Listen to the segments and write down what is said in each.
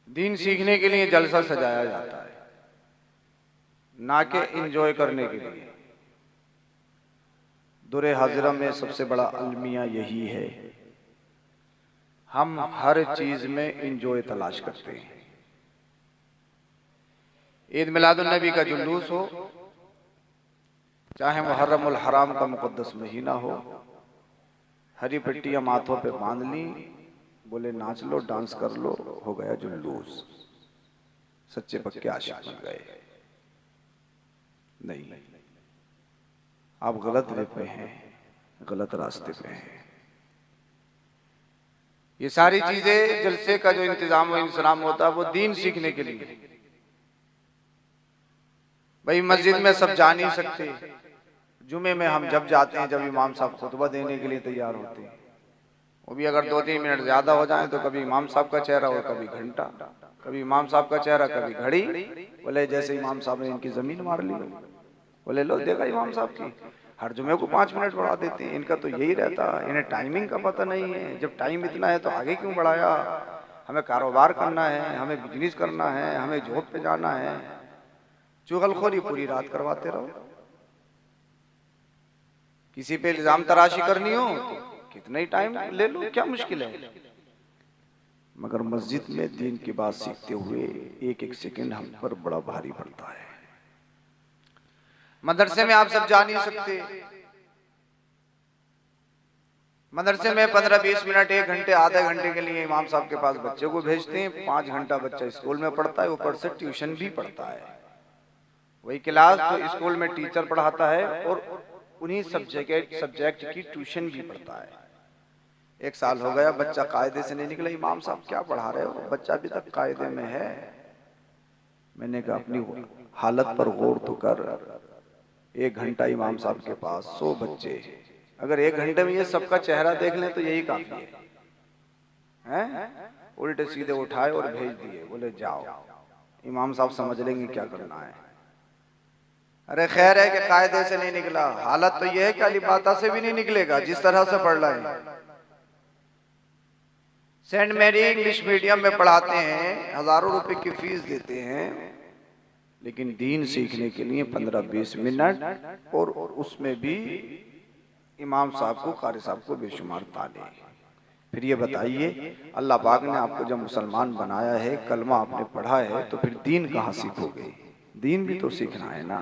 दीन सीखने के लिए जलसा सजाया जाता है, ना कि एंजॉय करने के लिए। दुरे हाजिरा में सबसे बड़ा अलमिया यही है, हम हर चीज में एंजॉय तलाश करते हैं। ईद मिलादुन नबी का जुलूस हो, चाहे मुहर्रमुल हराम का मुकद्दस महीना हो, हरी पट्टियां माथों पे बांध ली, बोले नाच लो, डांस कर लो, हो गया जुलूस, सच्चे पक्के आशिक बन गए। नहीं, आप गलत वे पे हैं, गलत रास्ते पे हैं। ये सारी चीजें, जलसे का जो इंतजाम व इंतजाम होता है वो दीन सीखने के लिए। भाई मस्जिद में सब जा नहीं सकते, जुमे में हम जब जाते हैं जब इमाम साहब खुतबा देने के लिए तैयार होते हैं, वो भी अगर 2-3 मिनट ज्यादा हो जाए तो कभी इमाम साहब का चेहरा हो, कभी घंटा, कभी इमाम साहब का चेहरा, कभी घड़ी। बोले जैसे इमाम साहब ने इनकी जमीन मार ली, बोले लो देखा इमाम साहब की, हर जुमे को 5 मिनट बढ़ा देते हैं, इनका तो यही रहता, इन्हें टाइमिंग का पता नहीं है। जब टाइम इतना है तो आगे क्यों बढ़ाया? हमें कारोबार करना है, हमें बिजनेस करना है, हमें जॉब पे जाना है। चुगलखोरी पूरी रात करवाते रहो। किसी पे इल्जाम तराशी करनी हो तो कितना ही टाइम ले लो, क्या मुश्किल है। मगर मस्जिद में दीन की बात सीखते हुए एक एक सेकंड हम पर बड़ा भारी पड़ता है। मदरसे में आप सब जा नहीं सकते, मदरसे में 15-20 मिनट, 1 घंटे, आधे घंटे के लिए इमाम साहब के पास बच्चे को भेजते हैं। 5 घंटा बच्चा स्कूल में पढ़ता है, ऊपर से ट्यूशन भी पढ़ता है। वही क्लास जो स्कूल में टीचर पढ़ाता है और उन्हीं सब्जेक्ट की ट्यूशन भी पढ़ता है। 1 साल हो गया, बच्चा कायदे से नहीं निकला। इमाम साहब क्या पढ़ा रहे हो? बच्चा अभी तक कायदे में है। मैंने कहा अपनी हालत पर गौर तो कर। 1 घंटा इमाम साहब के पास, 100 बच्चे, अगर 1 घंटे में ये सबका चेहरा देख लें तो यही काफी है। उल्टे सीधे उठाए और भेज दिए, बोले जाओ, इमाम साहब समझ लेंगे क्या करना है। अरे खैर है कि कायदे से नहीं निकला, हालत तो यह है कि अलीबाता से भी नहीं निकलेगा जिस तरह से पढ़ रहे हैं। सेंट मैरी इंग्लिश मीडियम में पढ़ाते हैं, हजारों रुपए की फीस देते हैं, लेकिन दीन सीखने के लिए 15-20 मिनट, और उसमें भी इमाम साहब को, कारी साहब को बेशुमार ताने। फिर ये बताइए, अल्लाह पाक ने आपको जब मुसलमान बनाया है, कलमा आपने पढ़ा है, तो फिर दीन कहाँ सीखोगे? दीन भी तो सीखना है ना,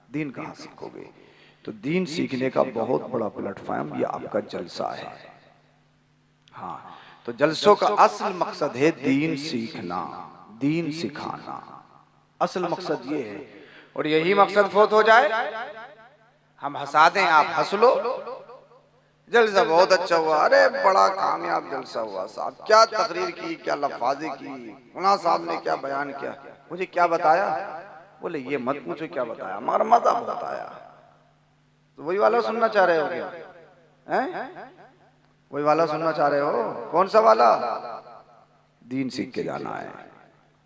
दीन कहाँ सीखोगे? तो दीन सीखने का बहुत बड़ा प्लेटफॉर्म ये आपका जलसा है। हाँ, तो जलसों का असल मकसद है दीन सीखना, दीन सिखाना, असल मकसद ये है। और यही मकसद फोत हो जाए, हम हंसा दें, आप हंस लो, जलसा बहुत अच्छा हुआ, अरे बड़ा कामयाब जलसा हुआ साहब, क्या तकरीर की, क्या लफाजी की, मुला साहब ने क्या बयान किया, मुझे क्या बताया? बोले ये मत पूछो क्या बताया, मगर मजा बताया। तो वही वाला सुनना चाह रहे हो क्या? हैं? वही वाला सुनना चाह रहे हो? कौन सा वाला? दीन सीख के जाना है।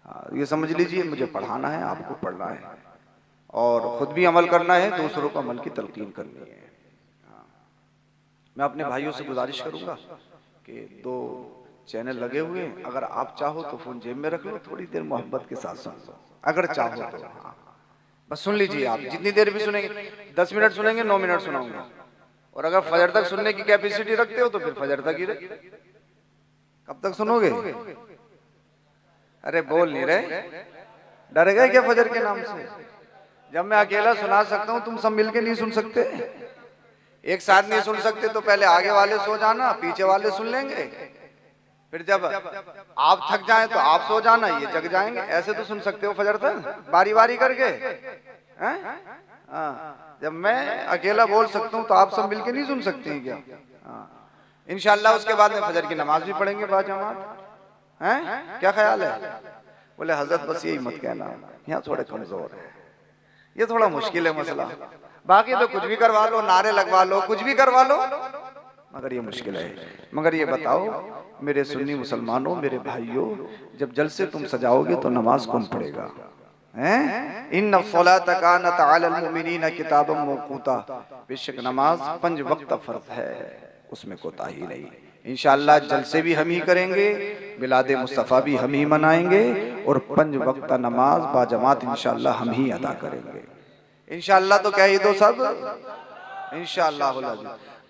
हाँ, ये समझ लीजिए, मुझे पढ़ाना है, आपको पढ़ना है, और खुद भी अमल करना है, दूसरों को अमल की तलकीन करनी है। हाँ। मैं अपने भाइयों से गुजारिश करूंगा कि 2 चैनल लगे हुए, अगर आप चाहो तो फोन जेब में रख लो, थोड़ी देर मोहब्बत के साथ सुन लो, अगर चाहो तो। हाँ, बस सुन लीजिए, आप जितनी देर भी सुनेंगे, 10 मिनट सुनेंगे, 9 मिनट सुनाऊंगा। और अगर फजर तक सुनने की कैपेसिटी रखते हो तो फिर फजर तक ही रहे। कब तक सुनोगे? अरे बोल नहीं रहे, डर गए क्या फजर के नाम से? जब मैं अकेला सुना सकता हूँ, तुम सब मिलके नहीं सुन सकते? एक साथ नहीं सुन सकते तो पहले आगे वाले सो जाना, पीछे वाले सुन लेंगे, फिर जब आप थक जाएं तो आप सो जाना, ये जग जाएंगे। ऐसे तो सुन सकते हो फजर तक बारी बारी करके, हैं? हाँ, जब मैं अकेला बोल सकता हूँ तो आप सब मिलके नहीं सुन सकते हैं क्या? हाँ, इंशाअल्लाह उसके बाद में फजर की नमाज भी पढ़ेंगे बाजमात, हैं? क्या ख्याल है? बोले हजरत बस यही मत कहना, यहाँ थोड़े कमजोर है, ये थोड़ा मुश्किल है मसला, बाकी तो कुछ भी करवा लो, नारे लगवा लो, कुछ भी करवा लो, मगर ये मुश्किल है। मगर ये बताओ मेरे सुन्नी मुसलमानों, मेरे भाइयों, जब जलसे तुम सजाओगे तो नमाज कौन पढ़ेगा? हैं? इन्ना सलाता कानत अलल मुमिनीना किताबम मौकूता, बेशक नमाज 5 वक्त फर्ज है, उसमें कोताही नहीं। इंशाअल्लाह जलसे भी हम ही करेंगे, मिलादे मुस्तफ़ा भी हम ही मनाएंगे और 5 वक्त नमाज बाजमात इंशाअल्लाह हम ही अदा करेंगे। इंशाअल्लाह तो कह ही दो सब, इंशाअल्लाह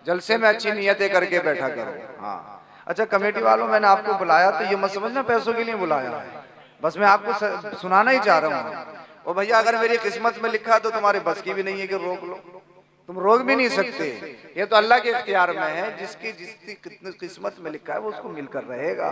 जलसे में अच्छी नियतें करके बैठा करो। हाँ अच्छा कमेटी वालों, मैंने आपको बुलाया तो ये मत समझना पैसों के लिए बुलाया है, बस मैं आपको सुनाना ही चाह रहा हूँ। और भैया अगर मेरी किस्मत में लिखा तो तुम्हारे बस की भी नहीं है कि रोक लो, तुम रोक भी नहीं सकते। ये तो अल्लाह के इख्तियार में है, जिसकी जिसकी किस्मत में लिखा है वो उसको मिलकर रहेगा।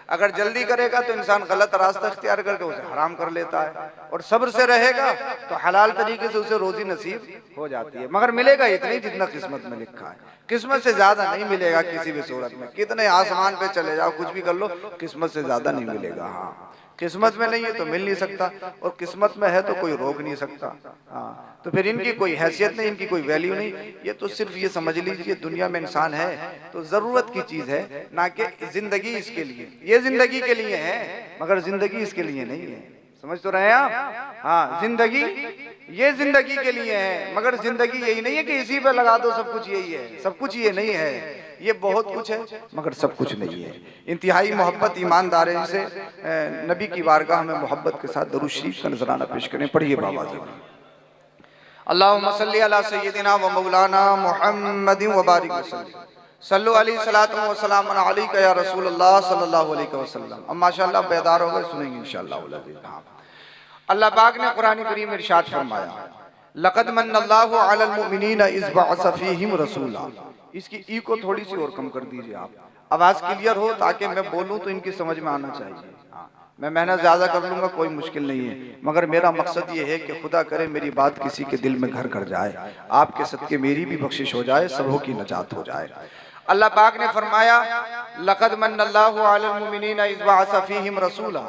अगर जल्दी करेगा तो इंसान गलत रास्ता इख्तियार करके उसे हराम कर लेता है, और सब्र से रहेगा तो हलाल तरीके से उसे रोजी नसीब हो जाती है। मगर मिलेगा इतना ही जितना किस्मत में लिखा है, किस्मत से ज्यादा नहीं मिलेगा किसी भी सूरत में। कितने आसमान पे चले जाओ, कुछ भी कर लो, किस्मत से ज्यादा नहीं मिलेगा। हाँ किस्मत में नहीं है तो मिल नहीं सकता, और किस्मत में है तो कोई रोक नहीं सकता। हाँ तो फिर इनकी कोई हैसियत नहीं, इनकी कोई वैल्यू नहीं। ये तो सिर्फ ये समझ लीजिए दुनिया में इंसान है तो जरूरत की चीज है, ना कि जिंदगी इसके लिए। ये जिंदगी के लिए है मगर जिंदगी इसके लिए नहीं है। समझ तो रहे हैं आप? हाँ जिंदगी ये जिंदगी के लिए है, मगर जिंदगी यही नहीं है कि इसी पे लगा दो सब कुछ यही है। सब कुछ ये नहीं है, ये बहुत कुछ है मगर सब कुछ नहीं है। इंतहाई मोहब्बत ईमानदारी से नबी की बारगाह में मोहब्बत के साथ दरूद शरीफ का नजराना पेश करें। पढ़िए बाबा जी। अल्लाहुम्मा सल्ली अला सय्यदिना व मौलाना मुहम्मदिन व बारिक वसल्लम सल्लु अलैहि सलातु व सलाम अलैका या रसूलुल्लाह सल्लल्लाहु अलैहि वसल्लम। अब माशाअल्लाह बेदार हो गए, सुनेंगे इंशाअल्लाह। अल्लाह पाक ने कुरान करीम में इरशाद फरमाया, लक़द मन्नल्लाहु अलल मुमिनीना इज़ बअस फ़ीहिम रसूला। इसकी ई को थोड़ी सी और कम कर दीजिए आप, आवाज क्लियर हो ताकि मैं बोलूं तो इनकी समझ में आना चाहिए। मैं मेहनत ज्यादा कर लूंगा, कोई मुश्किल नहीं है, मगर मेरा मकसद ये है कि खुदा करे मेरी बात किसी के दिल में घर कर जाए, आपके सदके मेरी भी बख्शिश हो जाए, सबों की नजात हो जाए। अल्लाह पाक ने फरमाया, लक़द मन्नल्लाहु अलल मुमिनीना इज़ बअस फ़ीहिम रसूला।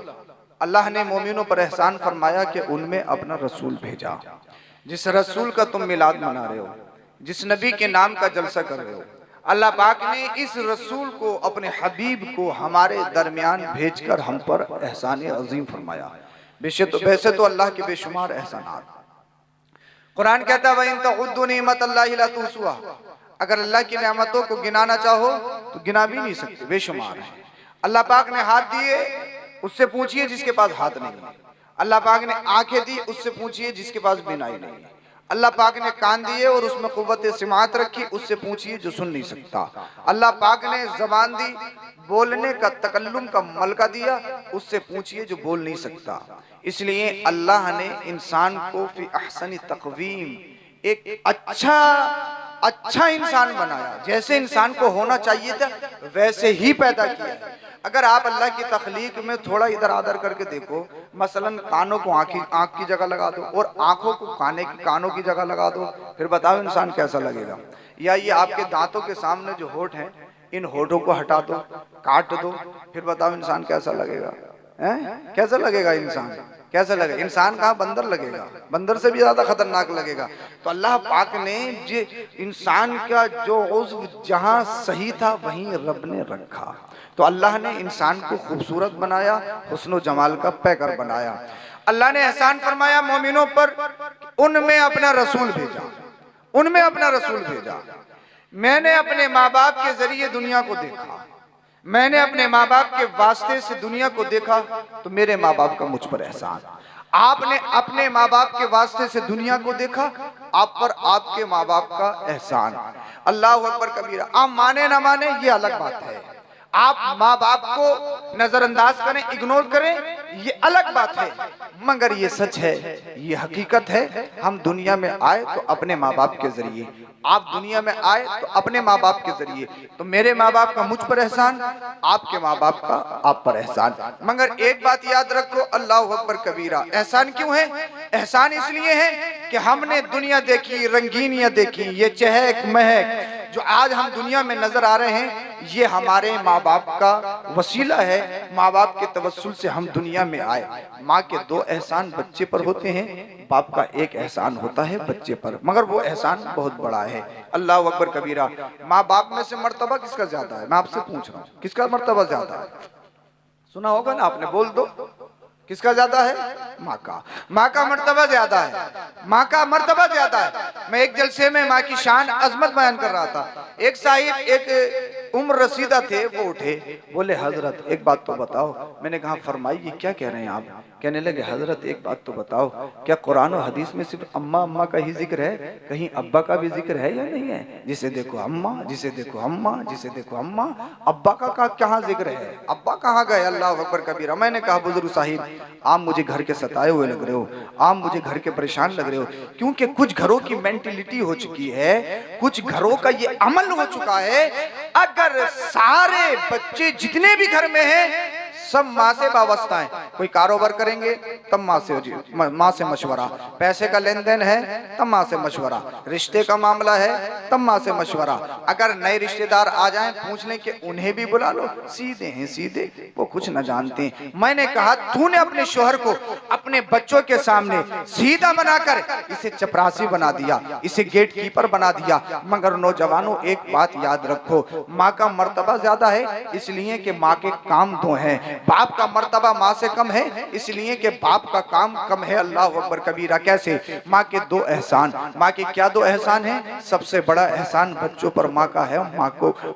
अल्लाह ने मोमिनों पर एहसान फरमाया कि उनमें अपना रसूल भेजा। जिस रसूल का तुम मिलाद मना रहे हो, जिस नबी के नाम का जलसा कर रहे हो, अल्लाह पाक ने इस रसूल को, अपने हबीब को हमारे दरमियान भेजकर हम पर एहसान अजीम फरमाया। वैसे तो अल्लाह के बेशुमार एहसानात। कुरान कहता है वइन तउद्दू निअमतल्लाहि ला तुहसूहा। अगर अल्लाह की नेमतों को गिनाना चाहो तो गिना भी नहीं सकते, बेशुमार है। अल्लाह पाक ने हाथ दिए, उससे पूछिए जिसके पास हाथ नहीं है। अल्लाह पाक ने आंखें दी, उससे पूछिए जिसके पास बिनाई नहीं है। अल्लाह पाक ने कान दिए और उसमें कुव्वत सिमात रखी, उससे पूछिए जो सुन नहीं सकता। अल्लाह पाक ने जबान दी, बोलने का तकल्लुम का मलका दिया, उससे पूछिए जो बोल नहीं सकता। इसलिए अल्लाह ने इंसान को फी अहसनी तक़वीम एक अच्छा इंसान बनाया, जैसे इंसान को होना चाहिए था वैसे ही पैदा किया। अगर आप अल्लाह की तख्लीक में थोड़ा इधर आदर करके देखो, मसलन कानों को आँख की जगह लगा दो और आंखों को कानों की जगह लगा दो, फिर बताओ इंसान कैसा लगेगा। या ये आपके दांतों के सामने जो होठ हैं, इन होठों को हटा दो, काट दो, फिर बताओ इंसान कैसा लगेगा। कैसा लगेगा इंसान? कैसा लगेगा? इंसान कहाँ, बंदर लगेगा, बंदर से भी ज्यादा खतरनाक लगेगा। तो अल्लाह पाक ने जो इंसान का जो उज़्व जहाँ सही था वहीं रब ने रखा। तो अल्लाह ने इंसान को खूबसूरत बनाया, हुस्न जमाल का पैकर बनाया। अल्लाह ने एहसान फरमाया मोमिनों पर, उनमें अपना रसूल भेजा, उनमें अपना रसूल भेजा। मैंने अपने माँ बाप के जरिए दुनिया को देखा, मैंने अपने माँ बाप के वास्ते से दुनिया को देखा, तो मेरे माँ बाप का मुझ पर एहसान। आपने अपने माँ बाप के वास्ते से दुनिया को देखा, आप पर आपके माँ बाप का एहसान। अल्लाह अकबर कबीरा। आप माने ना माने ये अलग बात है, आप माँ बाप को नजरअंदाज करें, इग्नोर करें, ये अलग बात है, मगर ये सच है, ये हकीकत है। हम दुनिया में आए तो अपने माँ बाप के जरिए, आप दुनिया में आए तो अपने माँ बाप के जरिए। तो मेरे माँ बाप का मुझ पर एहसान, आपके माँ बाप का आप पर एहसान। मगर एक बात याद रखो, अल्लाह अकबर कबीरा। एहसान क्यों है? एहसान इसलिए है कि हमने दुनिया देखी, रंगीनियां देखी, ये चहक महक जो आज हम दुनिया में नजर आ रहे हैं, ये हमारे माँ बाप का वसीला है। माँ बाप के तवस्सुल से हम दुनिया में आए। माँ के दो एहसान बच्चे पर होते हैं, बाप का एक एहसान होता है बच्चे पर, मगर वो एहसान बहुत बड़ा है। अल्लाह अकबर कबीरा। माँ बाप में से मर्तबा किसका ज्यादा है? मैं आपसे पूछ रहा हूँ, किसका मर्तबा ज्यादा है? सुना होगा ना आपने, बोल दो किसका ज्यादा है? माँ का। माँ का मर्तबा ज्यादा है, माँ का मर्तबा ज्यादा है। मैं एक जलसे में माँ की शान अजमत बयान कर रहा था। एक साहिब एक उम्र रसीदा थे, वो उठे, बोले हजरत एक बात तो बताओ। मैंने कहा फरमाइए क्या कह रहे हैं आप। कहने लगे हजरत एक बात तो बताओ, क्या कुरान और हदीस में सिर्फ अम्मा अम्मा का ही जिक्र है, कहीं अब्बा का भी जिक्र है या नहीं है? जिसे देखो अम्मा, जिसे देखो अम्मा, जिसे देखो अम्मा, अब्बा का कहाँ जिक्र है? अब्बा कहाँ गए? अल्लाह अकबर कबीरा। मैंने कहा बुजुर्ग साहिब, आप मुझे घर के सताए हुए लग रहे हो, आप मुझे घर के परेशान लग रहे हो, क्योंकि कुछ घरों की मेंटेलिटी हो चुकी है, कुछ घरों का ये अमल हो चुका है, अगर सारे बच्चे जितने भी घर में हैं सब माँ से वाबस्ता है। कोई कारोबार करेंगे तब माँ से मशवरा, पैसे का लेन देन है तब माँ से मशवरा, रिश्ते का मामला है तब माँ से मशवरा। अगर नए रिश्तेदार आ जाएं पूछ लें कि उन्हें भी बुला लो, सीधे हैं सीधे, वो कुछ न जानते हैं। मैंने कहा तूने अपने शोहर को अपने बच्चों के सामने सीधा बनाकर इसे चपरासी बना दिया, इसे गेट कीपर बना दिया। मगर नौजवानों एक बात याद रखो, माँ का मर्तबा ज्यादा है इसलिए कि माँ के काम दो हैं, बाप का मर्तबा माँ से कम है इसलिए कि बाप का काम कम है। अल्लाह अकबर कबीरा। कैसे? माँ के दो एहसान। माँ के क्या दो एहसान है? सबसे बड़ा एहसान बच्चों पर माँ का है,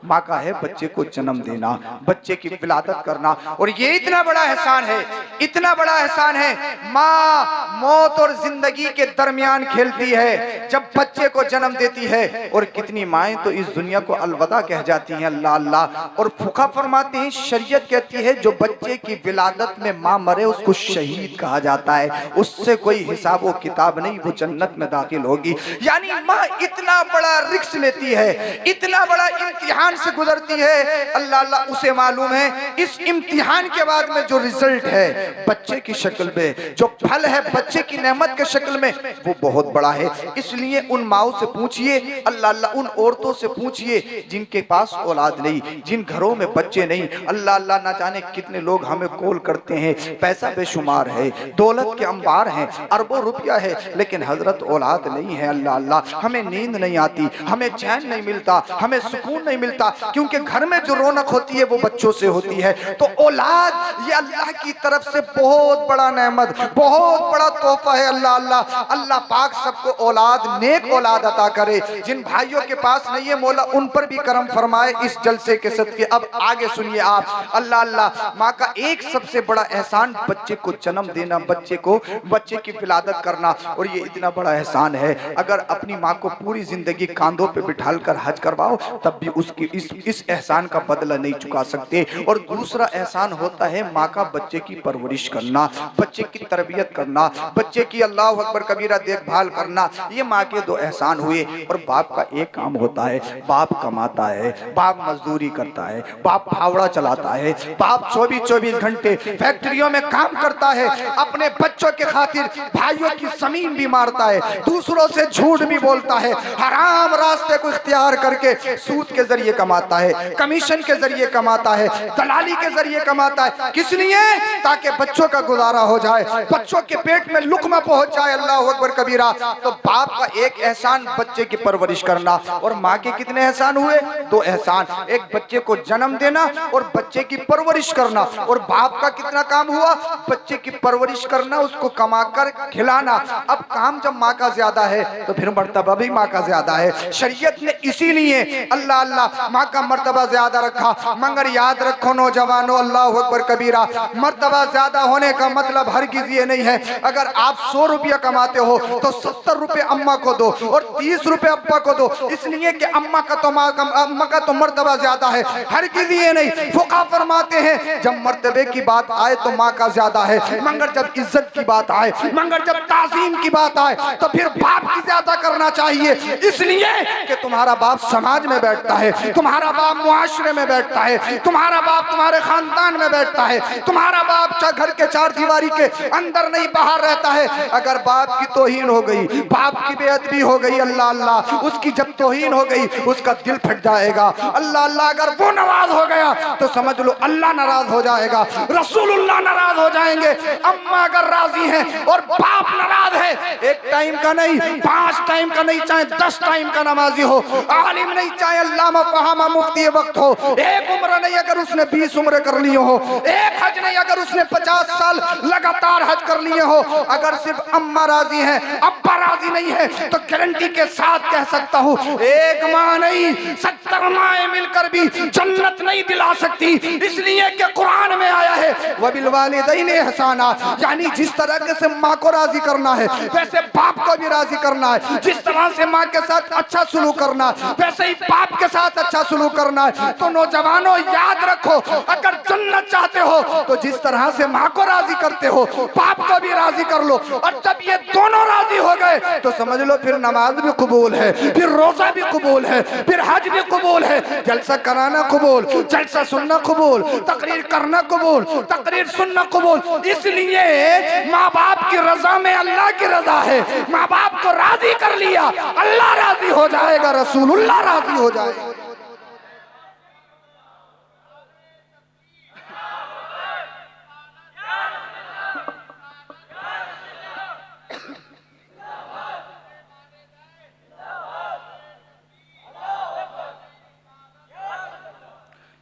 माँ का है बच्चे को जन्म देना, बच्चे की विलादत करना। और ये इतना बड़ा एहसान है, इतना बड़ा एहसान है, माँ मौत और जिंदगी के दरमियान खेलती है जब बच्चे को जन्म देती है। और कितनी माएँ तो इस दुनिया को अलविदा कह जाती हैं। अल्लाह अल्लाह। और फुका फरमाते हैं, शरीयत कहती है जो बच्चे की विलादत में माँ मरे उसको शहीद कहा जाता है, उससे कोई हिसाब व किताब नहीं, वो जन्नत में दाखिल होगी। यानी माँ इतना बड़ा रिस्क लेती है, इतना बड़ा इम्तिहान से गुजरती है, अल्लाह अल्लाह उसे मालूम है इस इम्तिहान के बाद में जो रिजल्ट है बच्चे की शक्ल में, जो फल है बच्चे की नेमत के शक्ल में, वो बहुत बड़ा है। इसलिए उन माओ से पूछिए, अल्लाह अल्लाह उन औरतों से पूछिए जिनके पास औलाद नहीं, जिन घरों में बच्चे नहीं। अल्लाह अल्लाह ना जाने कितने लोग हमें कॉल करते हैं, पैसा बेशुमार है, दौलत के अंबार हैं, अरबों रुपया है, लेकिन हजरत औलाद नहीं है। अल्लाह अल्लाह। हमें नींद नहीं आती, हमें चैन नहीं मिलता, हमें सुकून नहीं मिलता, क्योंकि घर में जो रौनक होती है वो बच्चों से होती है। तो औलाद ये अल्लाह की तरफ से बहुत बड़ा नेमत, बहुत बड़ा तोहफा है। अल्लाह अल्लाह। अल्लाह पाक सबको औलाद, नेक औलाद अता करे। जिन भाइयों के पास नहीं है मौला उन पर भी करम फरमाए इस जलसे के सदके। अब आगे सुनिए आप। अल्लाह अल्लाह। माँ का एक सबसे बड़ा एहसान बच्चे को जन्म देना, बच्चे की विलादत करना। और ये इतना बड़ा एहसान है, अगर अपनी माँ को पूरी जिंदगी कांधों पे बिठाल कर हज करवाओ तब भी उसकी इस एहसान का बदला नहीं चुका सकते। और दूसरा एहसान होता है माँ का बच्चे की परवरिश करना, बच्चे की तरबियत करना, बच्चे की अल्लाह अकबर कबीरा देखभाल करना। ये माँ के दो एहसान हुए। और बाप का एक काम होता है, बाप कमाता है, बाप मजदूरी करता है, बाप फावड़ा चलाता है, बाप 24 घंटे फैक्ट्रियों में काम करता है, अपने बच्चों के खातिर भाइयों की जमीन भी मारता है, दूसरों से झूठ भी बोलता है, हराम रास्ते को इख्तियार करके सूद के जरिए कमाता है, कमीशन के जरिए कमाता है, दलाली के जरिए कमाता है। किस लिए? ताकि बच्चों का गुजारा हो जाए, बच्चों के पेट में लुकमा पहुंच जाए। अल्लाह अकबर कबीरा। तो बाप का एक एहसान बच्चे की परवरिश करना। और माँ के कितने एहसान हुए? दो एहसान, एक बच्चे को जन्म देना और बच्चे की परवरिश करना। और बाप का कितना काम हुआ? बच्चे की परवरिश करना, उसको कमाकर खिलाना। अब काम जब माँ का ज्यादा है तो फिर मर्तबा भी माँ का ज्यादा है। शरीयत ने इसीलिए अल्लाह अल्लाह माँ का मर्तबा ज्यादा रखा। मगर याद रखो नौजवानों, अल्लाह अकबर कबीरा, मर्तबा ज्यादा होने का मतलब हरगिज़ ये नहीं है अगर आप 100 रुपया कमाते हो तो 70 रुपए अम्मा को दो और 30 रुपए अब्बा को दो, इसलिए कि अम्मा का तो मर्तबा ज्यादा है। हरगिज़ ये नहीं। फुक़हा फरमाते हैं जब मर्तबे की बात आए तो माँ का ज्यादा है, मगर जब इज्जत की बात आए, मगर जब ताज़ीम की बात आए तो फिर बाप की ज्यादा करना चाहिए। इसलिए कि तुम्हारा बाप समाज में बैठता है, तुम्हारा बाप मुआशरे में बैठता है, तुम्हारा बाप तुम्हारे खानदान में बैठता है, तुम्हारा बाप घर के 4 दीवारी के अंदर नहीं बाहर रहता है। अगर बाप की तौहीन हो गई, बाप की बेअदबी हो गई, अल्लाह अल्लाह, उसकी जब तौहीन हो गई उसका दिल फट जाएगा। अल्लाह अल्लाह, अगर वो नाराज हो गया तो समझ लो अल्लाह नाराज हो जाएगा, रसूलुल्लाह नाराज हो जाएंगे। अम्मा अगर राजी है और बाप नाराज है, एक टाइम का नहीं, 5 टाइम का नहीं, चाहे 10 टाइम का नमाजी हो, आलिम नहीं, चाहे अल्लामा फहामा मुफ्ती वक्त हो, एक उम्र नहीं अगर उसने 20 उम्र कर लिए हो, एक हज नहीं अगर उसने 50 साल लगातार हज कर लिए हो, अगर सिर्फ अम्मा राजी है, अब्बा राजी नहीं है, तो गारंटी के साथ कह सकता हूँ एक माँ नहीं 70 माएँ मिलकर भी जन्नत नहीं दिला सकती। इसलिए कि कुरान में आया है वबिल वालिदैन एहसाना, यानी जिस तरह से माँ को राजी करना है वैसे बाप को भी राजी करना है। जिस तरह से माँ के साथ अच्छा सुलूक करना वैसे ही बाप के साथ अच्छा सुलूक करना है। तो नौजवानों याद रखो, अगर जन्नत चाहते हो तो जिस तरह से माँ को राजी करते हो बाप को भी राजी कर लो। और जब ये दोनों राजी हो गए तो समझ लो फिर नमाज भी कबूल है, फिर रोजा भी कबूल है, फिर हज भी कबूल है, जलसा कराना कबूल, जलसा सुनना कबूल, तकरीर करना कबूल, तकरीर सुनना कबूल। इसलिए माँ बाप की रजा में अल्लाह की रजा है। माँ बाप को राजी कर लिया अल्लाह राजी हो जाएगा, रसूलुल्लाह राजी हो जाएगा।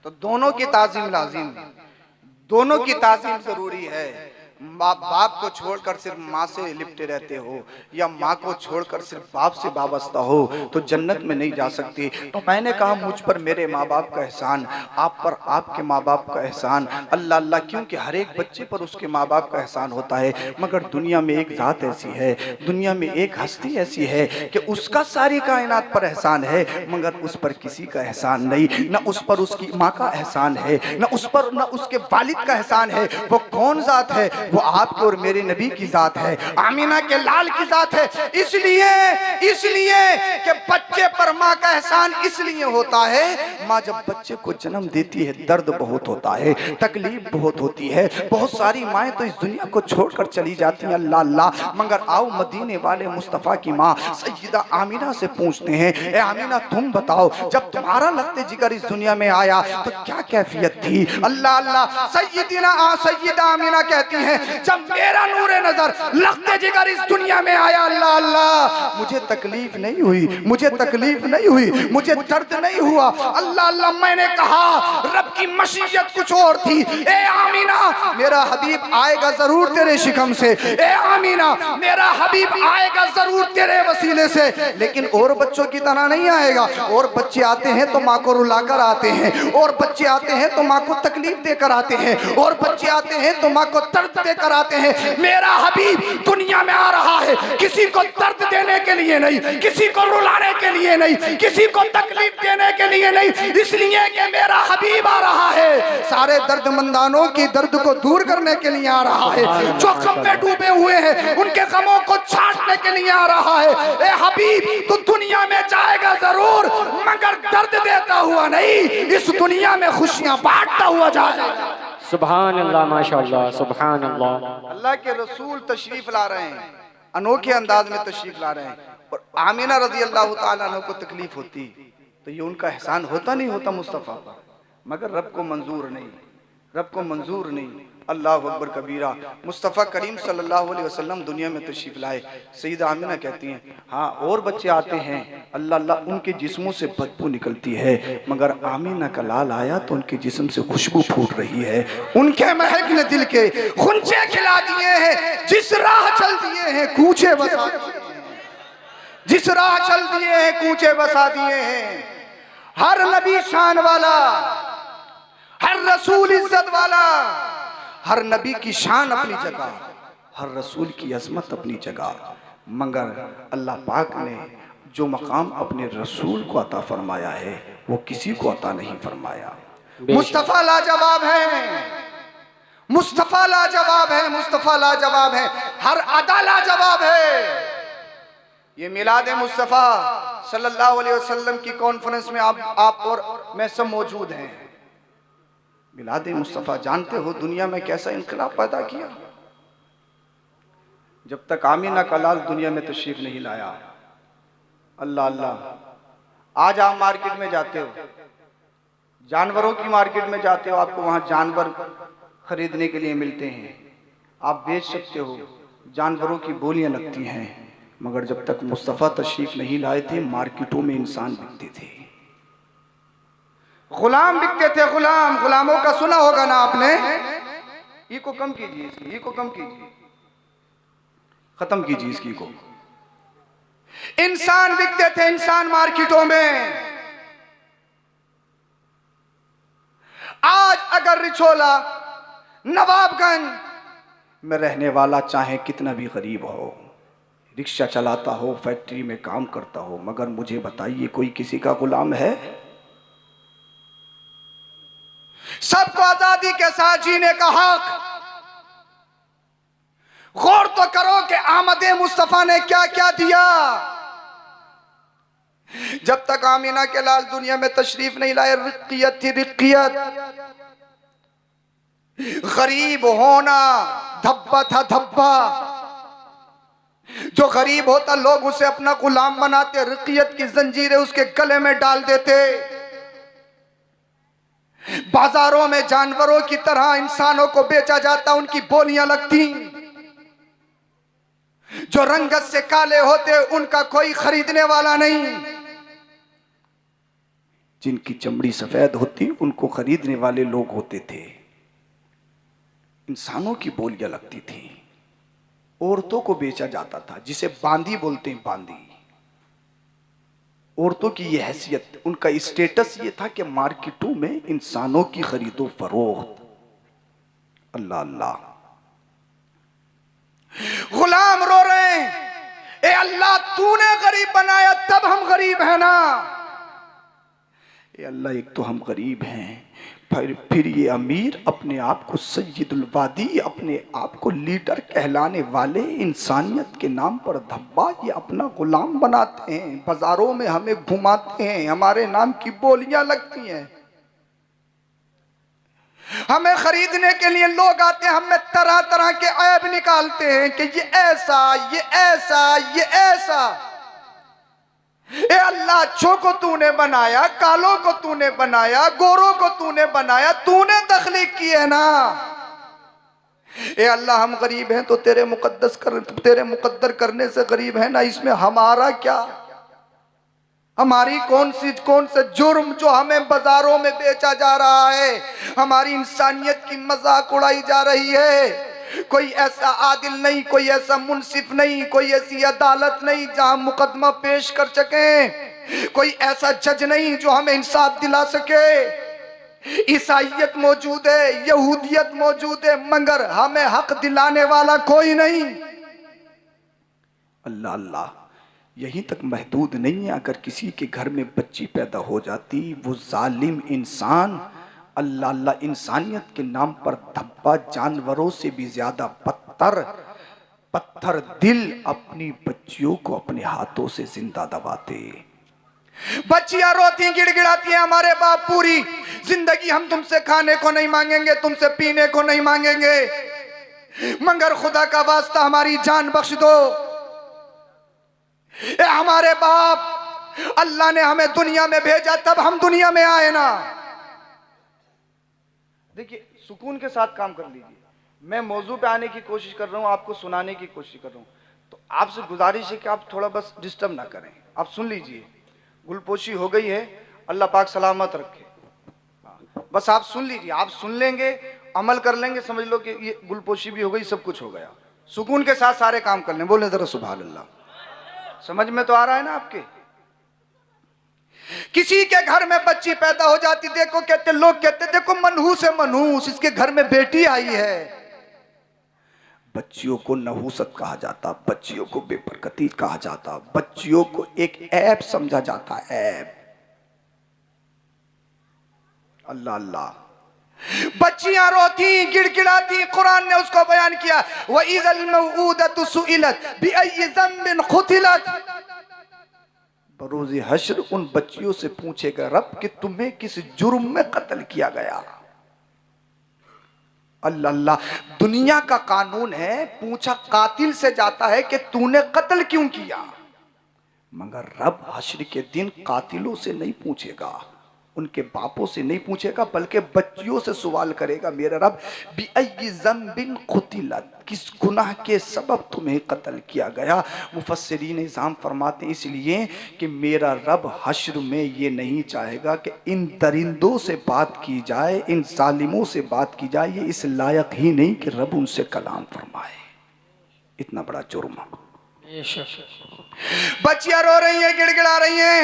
तो दोनों की ताजीम लाजिम, दोनों की ताजीम जरूरी है। बाप को छोड़कर सिर्फ माँ से लिपटे रहते हो या माँ को छोड़कर सिर्फ बाप से वाबस्ता हो तो जन्नत में नहीं जा सकती। तो मैंने कहा मुझ पर मेरे माँ बाप का एहसान, आप पर आपके माँ बाप का एहसान, अल्लाह अल्लाह, क्योंकि हर एक बच्चे पर उसके माँ बाप का एहसान होता है। मगर दुनिया में एक ज़ात ऐसी है, दुनिया में एक हस्ती ऐसी है कि उसका सारी कायनात पर एहसान है मगर उस पर किसी का एहसान नहीं। न उस पर उसकी माँ का एहसान है, न उस पर न उसके वालिद का एहसान है। वो कौन ज़ात है? वो आपके और मेरे नबी की जात है, आमीना के लाल की जात है। इसलिए कि बच्चे पर माँ का एहसान इसलिए होता है, माँ जब बच्चे को जन्म देती है दर्द बहुत होता है, तकलीफ बहुत होती है। बहुत सारी माएँ तो इस दुनिया को छोड़कर चली जाती हैं, अल्लाह अल्लाह। मगर आओ मदीने वाले मुस्तफ़ा की माँ सैयदा आमीना से पूछते हैं, ए आमीना तुम बताओ जब तुम्हारा लगते जिगर इस दुनिया में आया तो क्या कैफियत थी? अल्लाह अल्लाह। सैयदा आमीना कहती है जब मेरा नूरे नजर लगते जिगर इस दुनिया में आया, अल्लाह अल्लाह, मुझे तकलीफ नहीं हुई, मुझे तकलीफ नहीं हुई, मुझे दर्द नहीं हुआ। अल्लाह अल्लाह, मैंने कहा रब की मशीयत कुछ और थी। ए आमीना मेरा हबीब आएगा जरूर तेरे शिकम से, ए आमीना मेरा हबीब आएगा जरूर तेरे वसीले से, लेकिन और बच्चों की तरह नहीं आएगा। और बच्चे आते हैं तो माँ को रुलाकर आते हैं, और बच्चे आते हैं तो माँ को तकलीफ देकर आते हैं, और बच्चे आते हैं तो माँ को दर्द देकर आते हैं। मेरा हबीब दुनिया में आ रहा है किसी को दर्द देने के लिए नहीं, किसी को रुलाने के लिए नहीं, किसी को तकलीफ देने के लिए नहीं, इसलिए कि मेरा हबीब आ रहा है सारे दर्दमंदानों की दर्द को दूर करने के लिए आ रहा है। जो गम में डूबे हुए हैं उनके गमों को छाटने के लिए आ रहा है। ए हबीब तू दुनिया में जाएगा जरूर मगर दर्द देता हुआ नहीं, इस दुनिया में खुशियां बांटता हुआ जाएगा। सुभान अल्लाह, माशाअल्लाह, सुभान अल्लाह। अल्लाह के रसूल तशरीफ ला रहे हैं, अनोखे अंदाज में तशरीफ ला रहे हैं, और आमीना रज़ी अल्लाह ताला अन्हा को तकलीफ होती तो ये उनका एहसान होता नहीं होता मुस्तफ़ा पर, मगर रब को मंजूर नहीं, रब को मंजूर नहीं। अल्लाह अकबर कबीरा। मुस्तफ़ा करीम सल्लल्लाहु अलैहि वसल्लम दुनिया में तशरीफ लाए। सईदा आमिना कहती हैं हाँ और बच्चे आते हैं, अल्लाह अल्लाह, उनके जिस्मों से बदबू निकलती है, मगर आमीना का लाल आया तो उनके जिस्म से खुशबू फूट रही है। उनके महक ने दिल के खुंचे खिला दिए हैं, जिस राह चल दिए हैं कूचे बसा दिए हैं, जिस राह चल दिए हैं कूचे बसा दिए हैं। हर नबी शान वाला, हर रसूल इज्जत वाला, हर नबी की शान अपनी जगह, हर रसूल की अजमत अपनी जगह, मगर अल्लाह पाक ने जो मकाम अपने रसूल को अता फरमाया है वो किसी को अता नहीं फरमाया। मुस्तफ़ा लाजवाब है, मुस्तफ़ा लाजवाब है, मुस्तफ़ा लाजवाब है, हर अदा लाजवाब है। ये मिलाद मुस्तफ़ा सल्लल्लाहु अलैहि वसल्लम की कॉन्फ्रेंस में आप और मैं सब मौजूद हैं। मिलाद मुस्तफ़ा जानते हो दुनिया में कैसा इनकलाब पैदा किया? जब तक आमीना का लाल दुनिया में तशरीफ नहीं लाया। अल्लाह अल्लाह। आज आप मार्केट में जाते हो, जानवरों की मार्केट में जाते हो, आपको वहां जानवर खरीदने के लिए मिलते हैं, आप बेच सकते हो, जानवरों की बोलियां लगती हैं, मगर जब तक मुस्तफ़ा तशरीफ नहीं लाए थे मार्केटों में इंसान बिकते थे, गुलाम बिकते थे। गुलामों का सुना होगा ना आपने। ई को कम कीजिए, इसकी ई को कम कीजिए। खत्म कीजिए इसकी को। इंसान बिकते थे इंसान मार्केटों में। आज अगर रिछोला नवाबगंज में रहने वाला चाहे कितना भी गरीब हो, रिक्शा चलाता हो, फैक्ट्री में काम करता हो, मगर मुझे बताइए कोई किसी का गुलाम है? सबको आजादी के साथ जीने का हक। गौर तो करो कि आमदे मुस्तफा ने क्या क्या दिया। जब तक आमीना के लाल दुनिया में तशरीफ नहीं लाए, रिक्कियत थी, रिक्कियत। गरीब होना धब्बा था, धब्बा। जो गरीब होता लोग उसे अपना गुलाम बनाते, रिक्कियत की जंजीरें उसके गले में डाल देते। बाजारों में जानवरों की तरह इंसानों को बेचा जाता, उनकी बोलियां लगती। जो रंगत से काले होते उनका कोई खरीदने वाला नहीं। जिनकी चमड़ी सफेद होती उनको खरीदने वाले लोग होते थे। इंसानों की बोलियां लगती थी। औरतों को बेचा जाता था, जिसे बांदी बोलते हैं, बांदी। औरतों की यह हैसियत, उनका स्टेटस ये था कि मार्केटों में इंसानों की खरीदो फरोख्त। अल्लाह अल्लाह। गुलाम रो रहे हैं, ए अल्लाह तूने गरीब बनाया तब हम गरीब हैं ना। ए अल्लाह एक तो हम गरीब हैं, फिर ये अमीर अपने आप को सय्यदुल वादी, अपने आप को लीडर कहलाने वाले, इंसानियत के नाम पर धब्बा, ये अपना गुलाम बनाते हैं। बाजारों में हमें घुमाते हैं, हमारे नाम की बोलियां लगती हैं। हमें खरीदने के लिए लोग आते हैं, हमें तरह तरह के ऐब निकालते हैं कि ये ऐसा, ये ऐसा, ये ऐसा। ए अल्लाह, अच्छों को तूने बनाया, कालों को तूने बनाया, गोरों को तूने बनाया, तूने तख्लीक की है ना। ए अल्लाह, हम गरीब हैं तो तेरे मुकद्दर करने से गरीब है ना। इसमें हमारा क्या, हमारी कौन से जुर्म जो हमें बाजारों में बेचा जा रहा है, हमारी इंसानियत की मजाक उड़ाई जा रही है। कोई ऐसा आदिल नहीं, कोई ऐसा मुंसिफ नहीं, कोई ऐसी अदालत नहीं जहां मुकदमा पेश कर सके, कोई ऐसा जज नहीं जो हमें इंसाफ दिला सके। ईसाइयत मौजूद है, यहूदियत मौजूद है, मगर हमें हक दिलाने वाला कोई नहीं। अल्लाह अल्लाह, यहीं तक महदूद नहीं है। अगर किसी के घर में बच्ची पैदा हो जाती, वो जालिम इंसान, अल्लाह अल्लाह, इंसानियत के नाम पर धब्बा, जानवरों से भी ज्यादा पत्थर दिल अपनी बच्चियों को अपने हाथों से जिंदा दबाते। बच्चियां रोती गिड़गिड़ाती हैं, हमारे बाप पूरी जिंदगी हम तुमसे खाने को नहीं मांगेंगे, तुमसे पीने को नहीं मांगेंगे, मगर खुदा का वास्ता हमारी जान बख्श दो। ए हमारे बाप, अल्लाह ने हमें दुनिया में भेजा तब हम दुनिया में आए ना। देखिए, सुकून के साथ काम कर लीजिए। मैं मौजू पे आने की कोशिश कर रहा हूँ, आपको सुनाने की कोशिश कर रहा हूँ, तो आपसे गुजारिश है कि आप थोड़ा बस डिस्टर्ब ना करें, आप सुन लीजिए। गुलपोशी हो गई है, अल्लाह पाक सलामत रखे। बस आप सुन लीजिए, आप सुन लेंगे, अमल कर लेंगे, समझ लो कि ये गुलपोशी भी हो गई, सब कुछ हो गया। सुकून के साथ सारे काम कर लें। बोले जरा सुभान अल्लाह। समझ में तो आ रहा है ना आपके? किसी के घर में बच्ची पैदा हो जाती, देखो कहते, लोग कहते देखो मनहूस है, मनहूस, इसके घर में बेटी आई है। बच्चियों को नहूसत कहा जाता, बच्चियों को बेबरकती कहा जाता, बच्चियों को एक ऐब समझा जाता, ऐब। अल्लाह अल्लाह। बच्चियां रोती गिड़गिड़ाती, कुरान ने उसको बयान किया, व इज़ल मौऊदतु सुइलत बिअय्यि ज़ंबिन क़ुतिलत। बरोज़े हश्र उन बच्चियों से पूछेगा रब कि तुम्हें किस जुर्म में कत्ल किया गया। अल्लाह अल्लाह, दुनिया का कानून है, पूछा कातिल से जाता है कि तूने कत्ल क्यों किया, मगर रब हश्र के दिन कातिलों से नहीं पूछेगा, उनके बापों से नहीं पूछेगा, बल्कि बच्चियों से सवाल करेगा, मेरा रब बिअय्यि ज़ंबिन क़ुतिलत, किस गुनाह के सबब तुम्हें कत्ल किया गया। मुफस्सिरीन इज़ाम फरमाते हैं इसलिए कि मेरा रब हश्र में ये नहीं चाहेगा कि इन दरिंदों से बात की जाए, इन जालिमों से बात की जाए, ये इस लायक ही नहीं कि रब उनसे कलाम फरमाए। इतना बड़ा जुर्म। बेशक। बच्चियां रो रही हैं, गिड़गिड़ा रही हैं,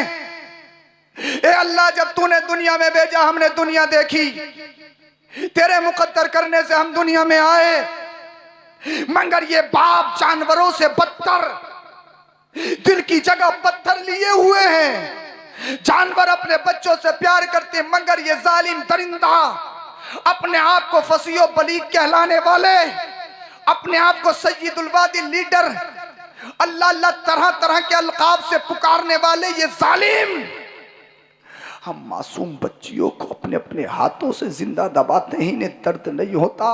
ए अल्लाह जब तूने दुनिया में भेजा हमने दुनिया देखी, तेरे मुकद्दर करने से हम दुनिया में आए, मगर ये बाप जानवरों से बदतर दिल की जगह पत्थर लिए हुए हैं। जानवर अपने बच्चों से प्यार करते, मगर ये जालिम दरिंदा अपने आप को फसियो बलीग कहलाने वाले, अपने आप को सय्यदुल वादी लीडर, अल्लाह अल्लाह तरह तरह के अलकाब से पुकारने वाले ये जालिम, हम मासूम बच्चियों को अपने अपने हाथों से जिंदा दबाते हैं, इन्हें दर्द नहीं होता,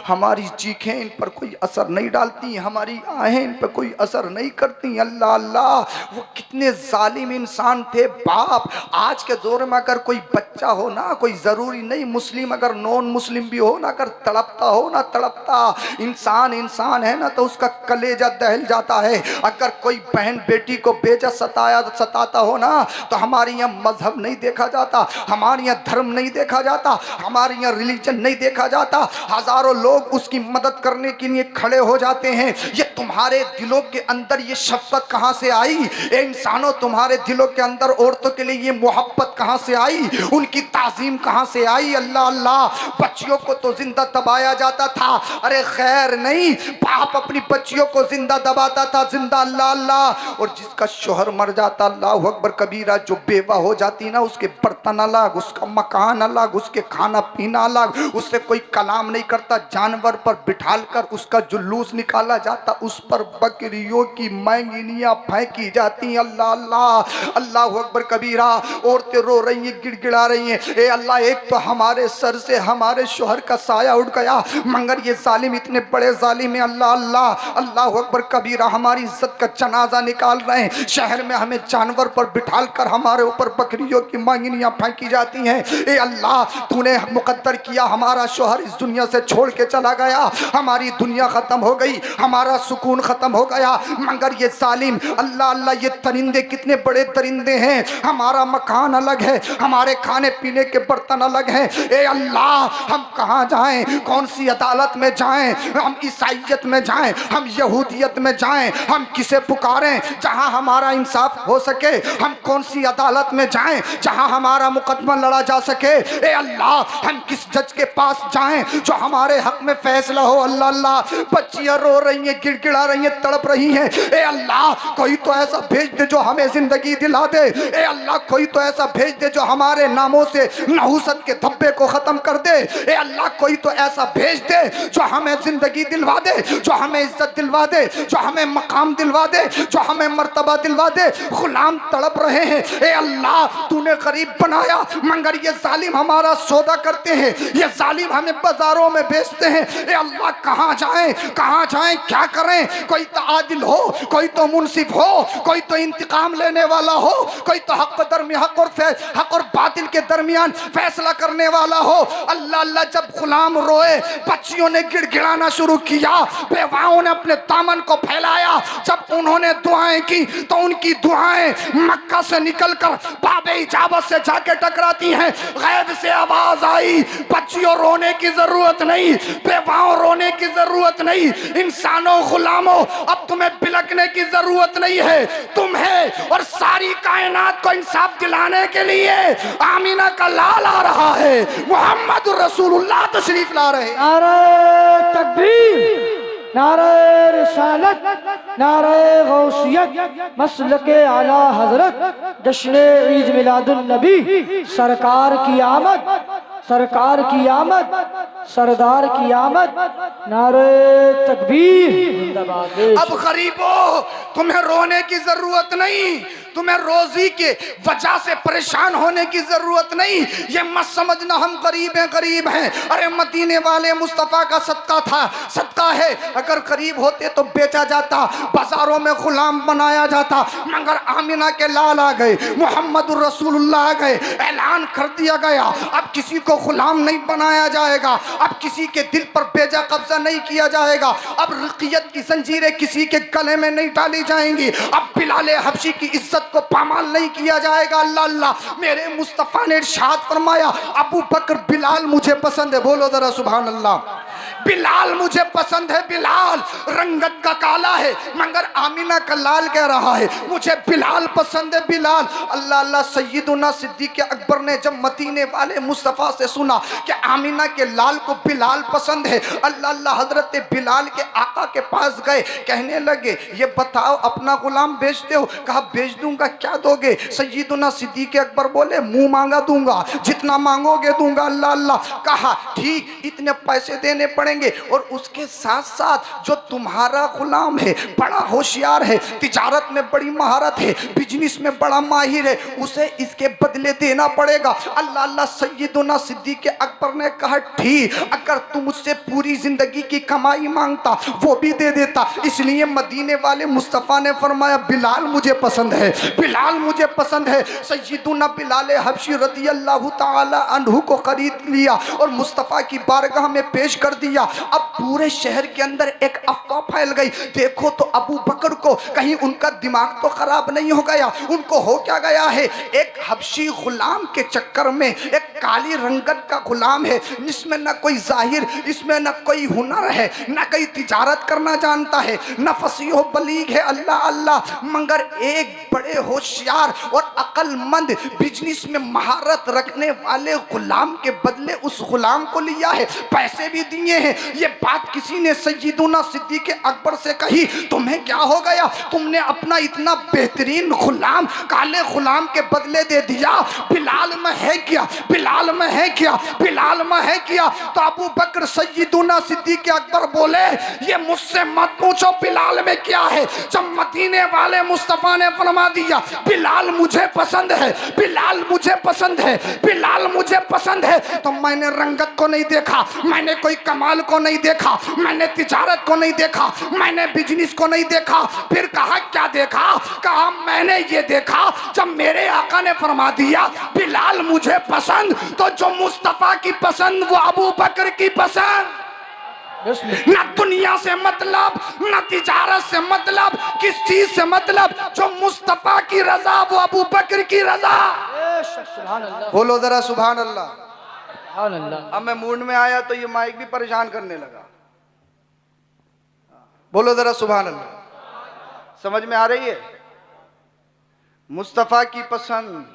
हमारी चीखें इन पर कोई असर नहीं डालती, हमारी आहें इन पर कोई असर नहीं करती। अल्लाह अल्लाह, वो कितने जालिम इंसान थे बाप। आज के दौर में अगर कोई बच्चा हो ना, कोई ज़रूरी नहीं मुस्लिम, अगर नॉन मुस्लिम भी हो ना, अगर तड़पता हो ना, तड़पता इंसान इंसान है ना, तो उसका कलेजा दहल जाता है। अगर कोई बहन बेटी को बेजा सताता हो ना, तो हमारे यहाँ मजहब नहीं देखा जाता, हमारे यहाँ धर्म नहीं देखा जाता, हमारे यहाँ रिलीजन नहीं देखा जाता, हजारों लोग उसकी मदद करने के लिए खड़े हो जाते हैं। ये तुम्हारे दिलों के अंदर ये शफकत कहाँ से आई? ए इंसानों, तुम्हारे दिलों के अंदर औरतों के लिए ये मोहब्बत कहाँ से आई? उनकी ताजीम कहाँ से आई? अल्लाह अल्लाह, बच्चियों को तो जिंदा दबाया जाता था, अरे खैर नहीं, बाप अपनी बच्चियों को जिंदा दबाता था, जिंदा, अल्लाह अल्लाह। और जिसका शोहर मर जाता, अल्लाह अकबर कबीरा, जो बेवा हो जाती ना, उसके बर्तन अलग, उसका मकान अलग, उसके खाना पीना अलग, उससे कोई कलाम नहीं करता, जानवर पर बिठालकर उसका जुलूस निकाला जाता, उस पर बकरियों की मैंगिनियां फेंकी जाती। अल्लाह अल्लाह, अल्लाह अकबर कबीरा। औरतें रो रही हैं, गिड़गिड़ा रही हैं, ए अल्लाह, एक तो हमारे सर से हमारे शोहर का साया उड़ गया, मगर ये जालिम इतने बड़े जालिम है, अल्लाह अल्लाह, अल्लाह अकबर कबीरा, हमारी इज्जत का जनाजा निकाल रहे हैं, शहर में हमें जानवर पर बिठालकर हमारे ऊपर बकरियों की मांगनियां फेंकी जाती हैं। ए अल्लाह, तूने मुकद्दर किया, हमारा शोहर इस दुनिया से छोड़ के चला गया, हमारी दुनिया खत्म हो गई, हमारा सुकून खत्म हो गया, मगर ये जालिम, अल्लाह अल्लाह, ये परिंदे कितने बड़े परिंदे हैं, हमारा मकान अलग है, हमारे खाने पीने के बर्तन अलग हैं। ए अल्लाह, हम कहाँ जाएं, कौन सी अदालत में जाएं, हम ईसाइयत में जाएं, हम यहूदियत में जाएं, हम किसे पुकारें जहां हमारा इंसाफ हो सके, हम कौन सी अदालत में जाएं जहां हमारा मुकदमा लड़ा जा सके। ए अल्लाह, हम किस जज के पास जाएं जो हमारे हक में फैसला हो। अल्लाह अल्लाह, बच्चियां रो रही हैं, गिड़गिड़ा रही हैं, तड़प रही हैं। ए अल्लाह, कोई तो ऐसा भेज दे जो हमें जिंदगी दिला दे। ए अल्लाह, कोई तो ऐसा भेज दे जो हमारे नामों से नहुसत के धब्बे को खत्म कर दे। ए अल्लाह, कोई तो ऐसा भेज दे जो हमें जिंदगी दिलवा दे, जो हमें इज्जत दिलवा दे, जो हमें मकाम दिलवा दे, जो हमें मर्तबा दिलवा दे। गुलाम तड़प रहे हैं। ए अल्लाह, तूने गरीब बनाया, मगर ये जालिम हमारा सौदा करते हैं, ये जालिम हमें बाजारों में बेचते हैं। ए अल्लाह, कहाँ जाएं, कहाँ जाएं, क्या करें? कोई तो आदिल हो, कोई तो मुनसिफ हो, कोई तो इंतकाम लेने वाला हो, कोई तो हक और बातिल के दरमियान फैसला करने वाला हो। अल्लाह अल्लाह, जब गुलाम रोए, बच्चियों ने गिड़गिड़ाना शुरू किया, बेवाओं ने अपने दामन को फैलाया, जब उन्होंने दुआएं की तो उनकी दुआएं मक्का से निकलकर बाबे इजाबत से जाके टकराती हैं। गैब से आवाज आई, बच्चियों रोने की जरूरत नहीं, बेवाओं रोने की जरूरत नहीं, इंसानों गुलामों अब तुम्हें बिलकने की जरूरत नहीं है। तुम्हें और सारी कायनात को इंसाफ दिलाने के लिए आमीना का लाल आ रहा है, मोहम्मद रसूलुल्लाह तशरीफ ला रहे। नारे तकबीर, नारे रिसालत, नारे गौसियत, मसलके आला हजरत, जश्न ईद मिलादुन नबी, सरकार की आमद, सरकार की आमद, सरदार की आमद, नारे तकबीर जिंदाबाद। अब गरीबों, तुम्हें रोने की जरूरत नहीं, तुम्हें रोजी के वजह से परेशान होने की जरूरत नहीं। ये मत समझना हम गरीब हैं। अरे मदीने वाले मुस्तफ़ा का सदका था, सदका है। अगर गरीब होते तो बेचा जाता, बाजारों में गुलाम बनाया जाता, मगर आमिना के लाल आ गए, मोहम्मद रसूलुल्लाह आ गए, ऐलान कर दिया गया, अब किसी को गुलाम नहीं बनाया जाएगा, अब किसी के दिल पर बेजा कब्जा नहीं किया जाएगा, अब रिक़ियत की जंजीरें किसी के गले में नहीं डाली जाएंगी, अब बिलाल हबशी की इज्जत को पामाल नहीं किया जाएगा। अल्लाह अल्लाह, मेरे मुस्तफ़ा ने इरशाद फरमाया, अबू बकर बिलाल मुझे पसंद है। बोलो जरा सुभान अल्लाह। बिलाल मुझे पसंद है, बिलाल रंगत का काला है मगर आमिना का लाल कह रहा है, मुझे बिलाल पसंद है, बिलाल। अल्लाह अल्लाह। सैयदुना सिद्दीक़ अकबर ने जब मदीने वाले मुस्तफ़ा से सुना कि आमिना के लाल को बिलाल पसंद है, अल्लाह अल्लाह, हजरत बिलाल के आका के पास गए, कहने लगे ये बताओ अपना गुलाम बेचते हो? कहा बेच दूंगा, क्या दोगे? सैयदुना सिद्दीक़ अकबर बोले मुंह मांगा दूंगा, जितना मांगोगे दूंगा। अल्लाह अल्लाह। कहा ठीक, इतने पैसे देने पड़ेंगे और उसके साथ साथ जो तुम्हारा गुलाम है बड़ा होशियार है, तिजारत में बड़ी महारत है, बिजनेस में बड़ा माहिर है, उसे इसके बदले देना पड़ेगा। अल्लाह अल्लाह। सैयदुना सिद्दीक़ अकबर ने कहा ठीक, अगर तुम मुझसे पूरी जिंदगी की कमाई मांगता वो भी दे देता। इसलिए मदीने वाले मुस्तफ़ा ने फरमाया बिलाल मुझे पसंद है, बिलाल मुझे पसंद है। सैयदुना बिलाल हबशी रज़ी अल्लाह ताला अन्हु को खरीद लिया और मुस्तफ़ा की बारगाह में पेश कर दिया। अब पूरे शहर के अंदर एक अफवाह फैल गई, देखो तो अबू बकर को कहीं उनका दिमाग तो खराब नहीं हो गया। उनको हो क्या गया है, एक हबशी गुलाम के चक्कर में, एक काली रंगत का गुलाम है, इसमें न कोई जाहिर, इसमें न कोई हुनर है, न कोई तिजारत करना जानता है, न फसीह बलीग है, अल्लाह अल्लाह, मगर एक बड़े होशियार और अक्लमंद बिजनेस में महारत रखने वाले गुलाम के बदले उस गुलाम को लिया है, पैसे भी दिए हैं। ये बात किसी ने सैयदुना सिद्दीक़ अकबर से कही, तुम्हें क्या हो गया, तुमने अपना इतना बेहतरीन गुलाम काले गुलाम के बदले दे दिया, बिलाल में है क्या, बिलाल में है क्या, बिलाल में है क्या? तो अबू बकर सैयदुना सिद्दीक़ अकबर बोले ये मुझसे मत पूछो बिलाल में क्या है। जब मदीने वाले मुस्तफ़ा ने फरमा दिया बिलाल मुझे पसंद है, बिलाल मुझे पसंद है, बिलाल मुझे पसंद है, तो मैंने रंगत को नहीं देखा, मैंने कोई कमाल को नहीं देखा, मैंने तिजारत को नहीं देखा, मैंने बिजनेस को नहीं देखा। फिर कहा क्या देखा? कहा मैंने ये देखा जब मेरे आका ने फरमा दिया बिलाल मुझे पसंद, तो जो मुस्तफ़ा की पसंद वो अबू बकर की पसंद। न दुनिया से मतलब, न तिजारत से मतलब, किस चीज से मतलब, जो मुस्तफ़ा की रजा वो अबू बकर की रजा। बोलो जरा सुभान अल्लाह। अब मैं मूड में आया तो ये माइक भी परेशान करने लगा। बोलो जरा सुभान अल्लाह। समझ में आ रही है? मुस्तफ़ा की पसंद,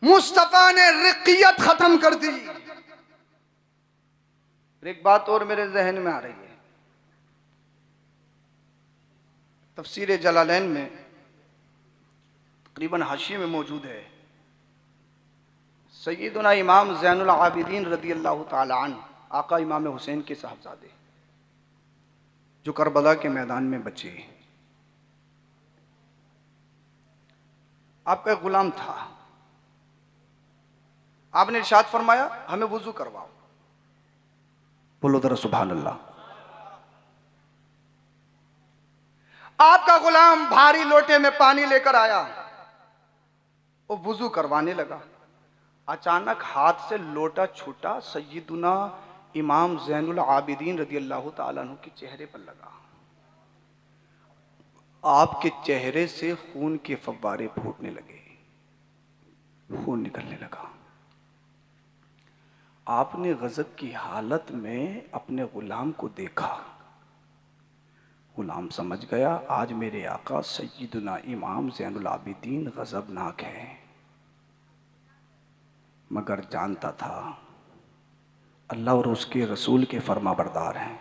मुस्तफ़ा ने रिक़ियत खत्म कर दी। एक बात और मेरे जहन में आ रही है, तफसीर जलालैन में तकरीबन हाशिए में मौजूद है, सैयदुना इमाम ज़ैनुल आबिदीन रज़ी अल्लाह ताला अन्हु, आका इमाम हुसैन के साहबजादे, जो करबला के मैदान में बचे, आपका गुलाम था। आपने इरशाद फरमाया हमें वुजू करवाओ। बोलो जरा सुभान अल्लाह। आपका गुलाम भारी लोटे में पानी लेकर आया और वुजू करवाने लगा। अचानक हाथ से लोटा छूटा, सैयदुना इमाम ज़ैनुल आबिदीन रज़ी अल्लाह ताला अन्हु के चेहरे पर लगा। आपके चेहरे से खून के फव्वारे फूटने लगे, खून निकलने लगा। आपने गजब की हालत में अपने गुलाम को देखा। गुलाम समझ गया आज मेरे आका सैयदुना इमाम ज़ैनुल आबिदीन गजबनाक है, मगर जानता था अल्लाह और उसके रसूल के फरमाबरदार हैं।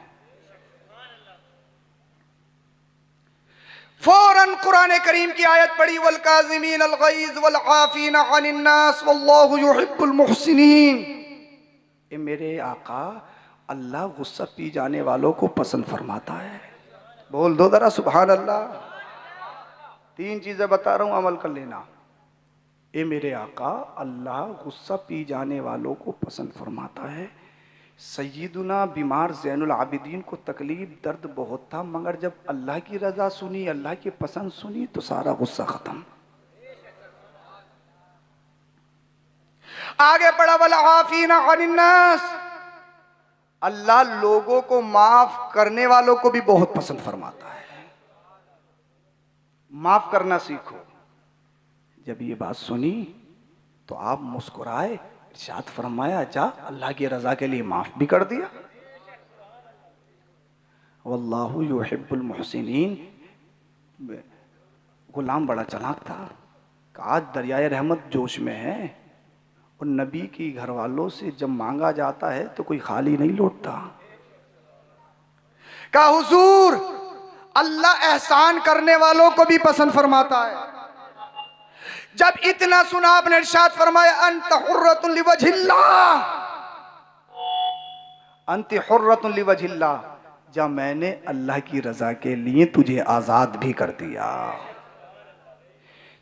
फौरन कुरान करीम की आयत पढ़ी, वल काज़िमीन अल गैज़ वल आफ़ीन अनिन नास वल्लाहु युहिब्बुल मुहसिनीन। ये मेरे आका अल्लाह गुस्सा पी जाने वालों को पसंद फरमाता है। बोल दो जरा सुभान अल्लाह। 3 चीजें बता रहा हूं, अमल कर लेना। ये मेरे आका अल्लाह गुस्सा पी जाने वालों को पसंद फरमाता है। सैयदुना बीमार ज़ैनुल आबिदीन को तकलीफ दर्द बहुत था, मगर जब अल्लाह की रजा सुनी, अल्लाह की पसंद सुनी, तो सारा गुस्सा खत्म। आगे बढ़ा, वल आफ़ीना अनिन नास, अल्लाह लोगों को माफ करने वालों को भी बहुत पसंद फरमाता है। माफ करना सीखो। जब ये बात सुनी तो आप मुस्कुराए, इरशाद फरमाया जा अल्लाह की रजा के लिए माफ भी कर दिया। वल्लाहु युहिब्बुल मुहसिनीन। गुलाम बड़ा चालाक था, आज दरियाए रहमत जोश में है और नबी की घर वालों से जब मांगा जाता है तो कोई खाली नहीं लौटता। कहा हुजूर, अल्लाह एहसान करने वालों को भी पसंद फरमाता है। जब इतना सुना आपने इरशाद फरमाया अंत हुर्रतुन लिवजहिल्लाह, अंत हुर्रतुन लिवजहिल्लाह, जब मैंने अल्लाह की रजा के लिए तुझे आजाद भी कर दिया।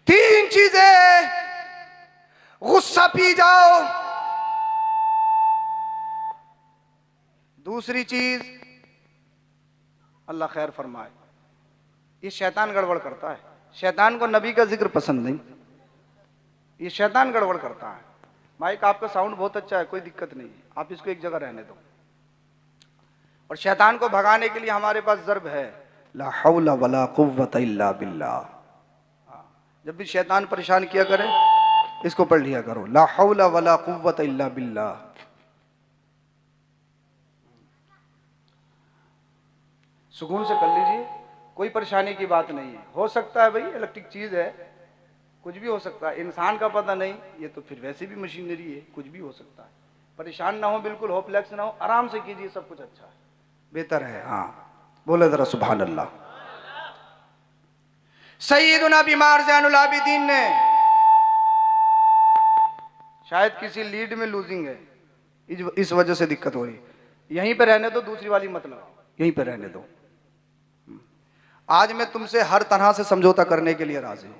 तीन चीजें, गुस्सा पी जाओ, दूसरी चीज अल्लाह खैर फरमाए। ये शैतान गड़बड़ करता है, शैतान को नबी का जिक्र पसंद नहीं, ये शैतान गड़बड़ करता है। माइक आपका साउंड बहुत अच्छा है, कोई दिक्कत नहीं है, आप इसको एक जगह रहने दो। और शैतान को भगाने के लिए हमारे पास ज़र्ब है, ला हौला वला कुव्वत इल्ला बिल्लाह। जब भी शैतान परेशान किया करे इसको पढ़ लिया करो, ला हौला वला कुव्वत इल्ला बिल्लाह। सुकून से कर लीजिए, कोई परेशानी की बात नहीं है। हो सकता है भाई इलेक्ट्रिक चीज है, कुछ भी हो सकता है, इंसान का पता नहीं, ये तो फिर वैसे भी मशीनरी है, कुछ भी हो सकता है। परेशान ना हो, बिल्कुल होपलेस ना हो, आराम से कीजिए, सब कुछ अच्छा है, बेहतर है। हाँ बोले जरा सुभान अल्लाह। सैयदुना बीमार ज़ैनुल आबिदीन ने, शायद किसी लीड में लूजिंग है, इस वजह से दिक्कत हो रही, यहीं पे रहने दो, दूसरी वाली मत लगाओ, यहीं पे रहने दो। आज मैं तुमसे हर तरह से समझौता करने के लिए राजी हूं।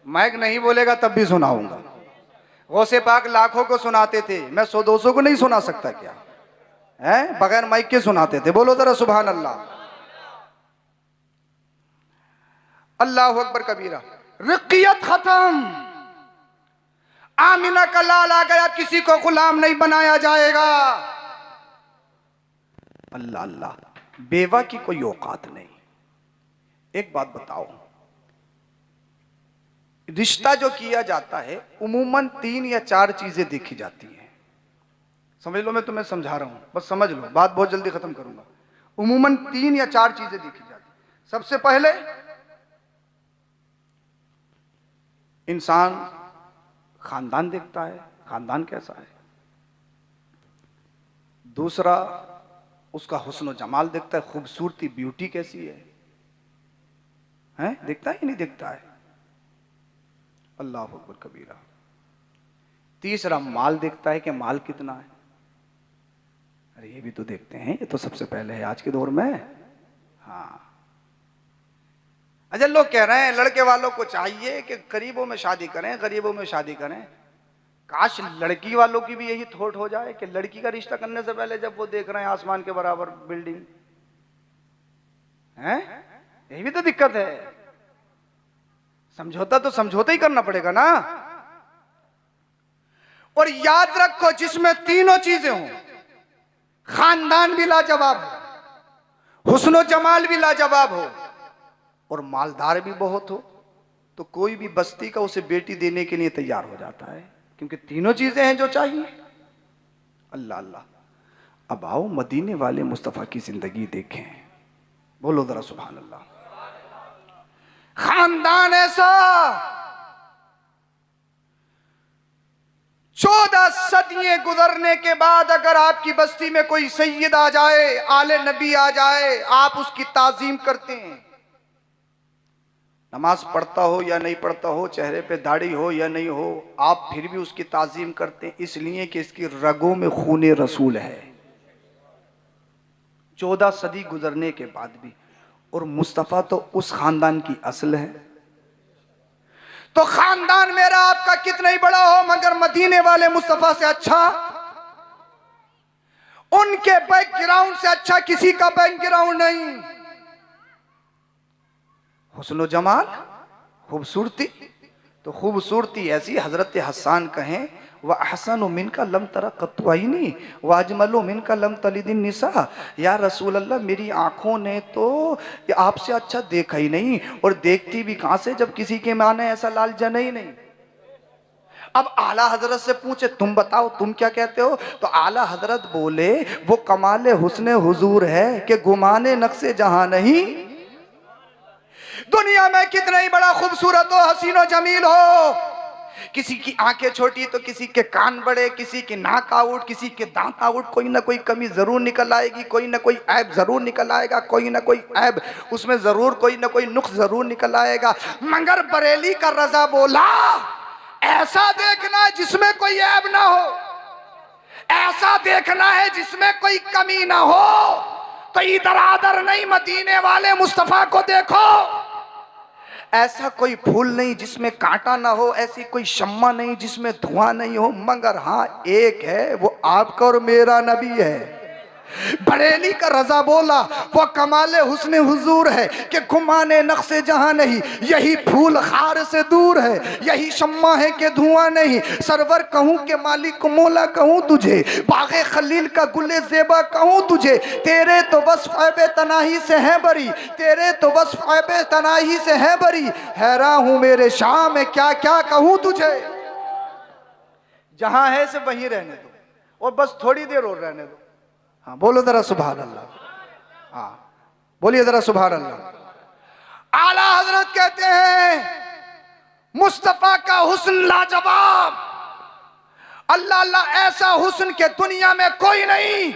माइक नहीं बोलेगा तब भी सुनाऊंगा। गौसे पाक लाखों को सुनाते थे, मैं 100-200 को नहीं सुना सकता क्या है? बगैर माइक के सुनाते थे। बोलो जरा सुभान अल्लाह। अल्लाह अकबर कबीरा। रिक्कियत खत्म, आमिना का लाल आ गया, किसी को गुलाम नहीं बनाया जाएगा। अल्लाह अल्लाह, बेवा की कोई औकात नहीं। एक बात बताओ, रिश्ता जो किया जाता है उमूमन 3 या 4 चीजें देखी जाती हैं। समझ लो, मैं तुम्हें समझा रहा हूं, बस समझ लो, बात बहुत जल्दी खत्म करूंगा। उमूमन 3 या 4 चीजें देखी जाती। सबसे पहले इंसान खानदान देखता है, खानदान कैसा है। दूसरा उसका हुस्न जमाल देखता है, खूबसूरती, ब्यूटी कैसी है, देखता है कि नहीं देखता है। अल्लाह अकबर कबीरा। तीसरा माल देखता है कि माल कितना है। अरे ये भी तो देखते हैं, ये तो सबसे पहले है आज के दौर में। हाँ, अच्छा लोग कह रहे हैं लड़के वालों को चाहिए कि गरीबों में शादी करें, गरीबों में शादी करें। काश लड़की वालों की भी यही थॉट हो जाए कि लड़की का रिश्ता करने से पहले जब वो देख रहे हैं आसमान के बराबर बिल्डिंग, है यही भी तो दिक्कत है। समझौता तो समझौता ही करना पड़ेगा ना। और याद रखो, जिसमें तीनों चीजें हों, खानदान भी लाजवाब हो, हुस्नो जमाल भी लाजवाब हो और मालदार भी बहुत हो, तो कोई भी बस्ती का उसे बेटी देने के लिए तैयार हो जाता है, क्योंकि तीनों चीजें हैं जो चाहिए। अल्लाह अल्लाह। अब आओ मदीने वाले मुस्तफा की जिंदगी देखें। बोलो जरा सुभान अल्लाह। खानदान ऐसा, 14 सदियां गुजरने के बाद अगर आपकी बस्ती में कोई सैयद आ जाए, आले नबी आ जाए, आप उसकी ताजीम करते हैं। नमाज पढ़ता हो या नहीं पढ़ता हो, चेहरे पे दाढ़ी हो या नहीं हो, आप फिर भी उसकी ताजीम करते हैं, इसलिए कि इसकी रगों में खूने रसूल है। 14 सदी गुजरने के बाद भी। और मुस्तफ़ा तो उस खानदान की असल है। तो खानदान मेरा आपका कितना ही बड़ा हो, मगर मदीने वाले मुस्तफ़ा से अच्छा, उनके बैकग्राउंड से अच्छा किसी का बैकग्राउंड नहीं। हुस्न जमाल, खूबसूरती, तो खूबसूरती ऐसी हजरत हसन कहें, वह अहसन मिनका लम तरा कत्तु आईनी व अजमल मिनका लम तलिदिन निसा। या रसूल अल्लाह, मेरी आंखों ने तो आपसे अच्छा देखा ही नहीं, और देखती भी कहां से जब किसी के माने ऐसा लाल जना ही नहीं। अब आला हजरत से पूछे तुम बताओ तुम क्या कहते हो, तो आला हजरत बोले वो कमाले हुस्ने हुजूर है कि गुमाने नक्शे जहां नहीं। दुनिया में कितना ही बड़ा खूबसूरत हो, हसीनो जमील हो, किसी की आंखें छोटी तो किसी के कान बड़े, किसी की नाक आउट, किसी के दांत आउट, कोई ना कोई कमी जरूर निकल आएगी, कोई ना कोई ऐब जरूर निकल आएगा, कोई ना कोई ऐब उसमें जरूर कोई ना कोई नुक्स जरूर निकल आएगा। मगर बरेली का रजा बोला ऐसा देखना है जिसमें कोई ऐब ना हो, ऐसा देखना है जिसमें कोई कमी ना हो। तो इधर आदर नहीं, मदीने वाले मुस्तफा को देखो। ऐसा कोई फूल नहीं जिसमें कांटा ना हो, ऐसी कोई शम्मा नहीं जिसमें धुआं नहीं हो, मगर हाँ एक है, वो आपका और मेरा नबी है। बरेली का रजा बोला वो कमाले हुस्ने हुजूर है कि घुमाने नक्शे जहां नहीं, यही फूल खार से दूर है, यही शम्मा है कि धुआं नहीं। सरवर कहूं के मालिक मौला कहूं तुझे, बागे खलील का गुले ज़ेबा कहूं तुझे, तेरे तो बस फ़ैबे तनाही से है बरी, तेरे तो बस फ़ैबे तनाही से है बरी, हैरान हूं मेरे शाह में क्या क्या कहूं तुझे। जहां है से वहीं रहने दो और बस थोड़ी देर और रहने दो। हाँ बोलो जरा सुभान अल्लाह, हाँ बोलिए जरा सुभान अल्लाह। आला हजरत कहते हैं मुस्तफा का हुस्न लाजवाब, अल्लाह अल्लाह ऐसा हुस्न के दुनिया में कोई नहीं।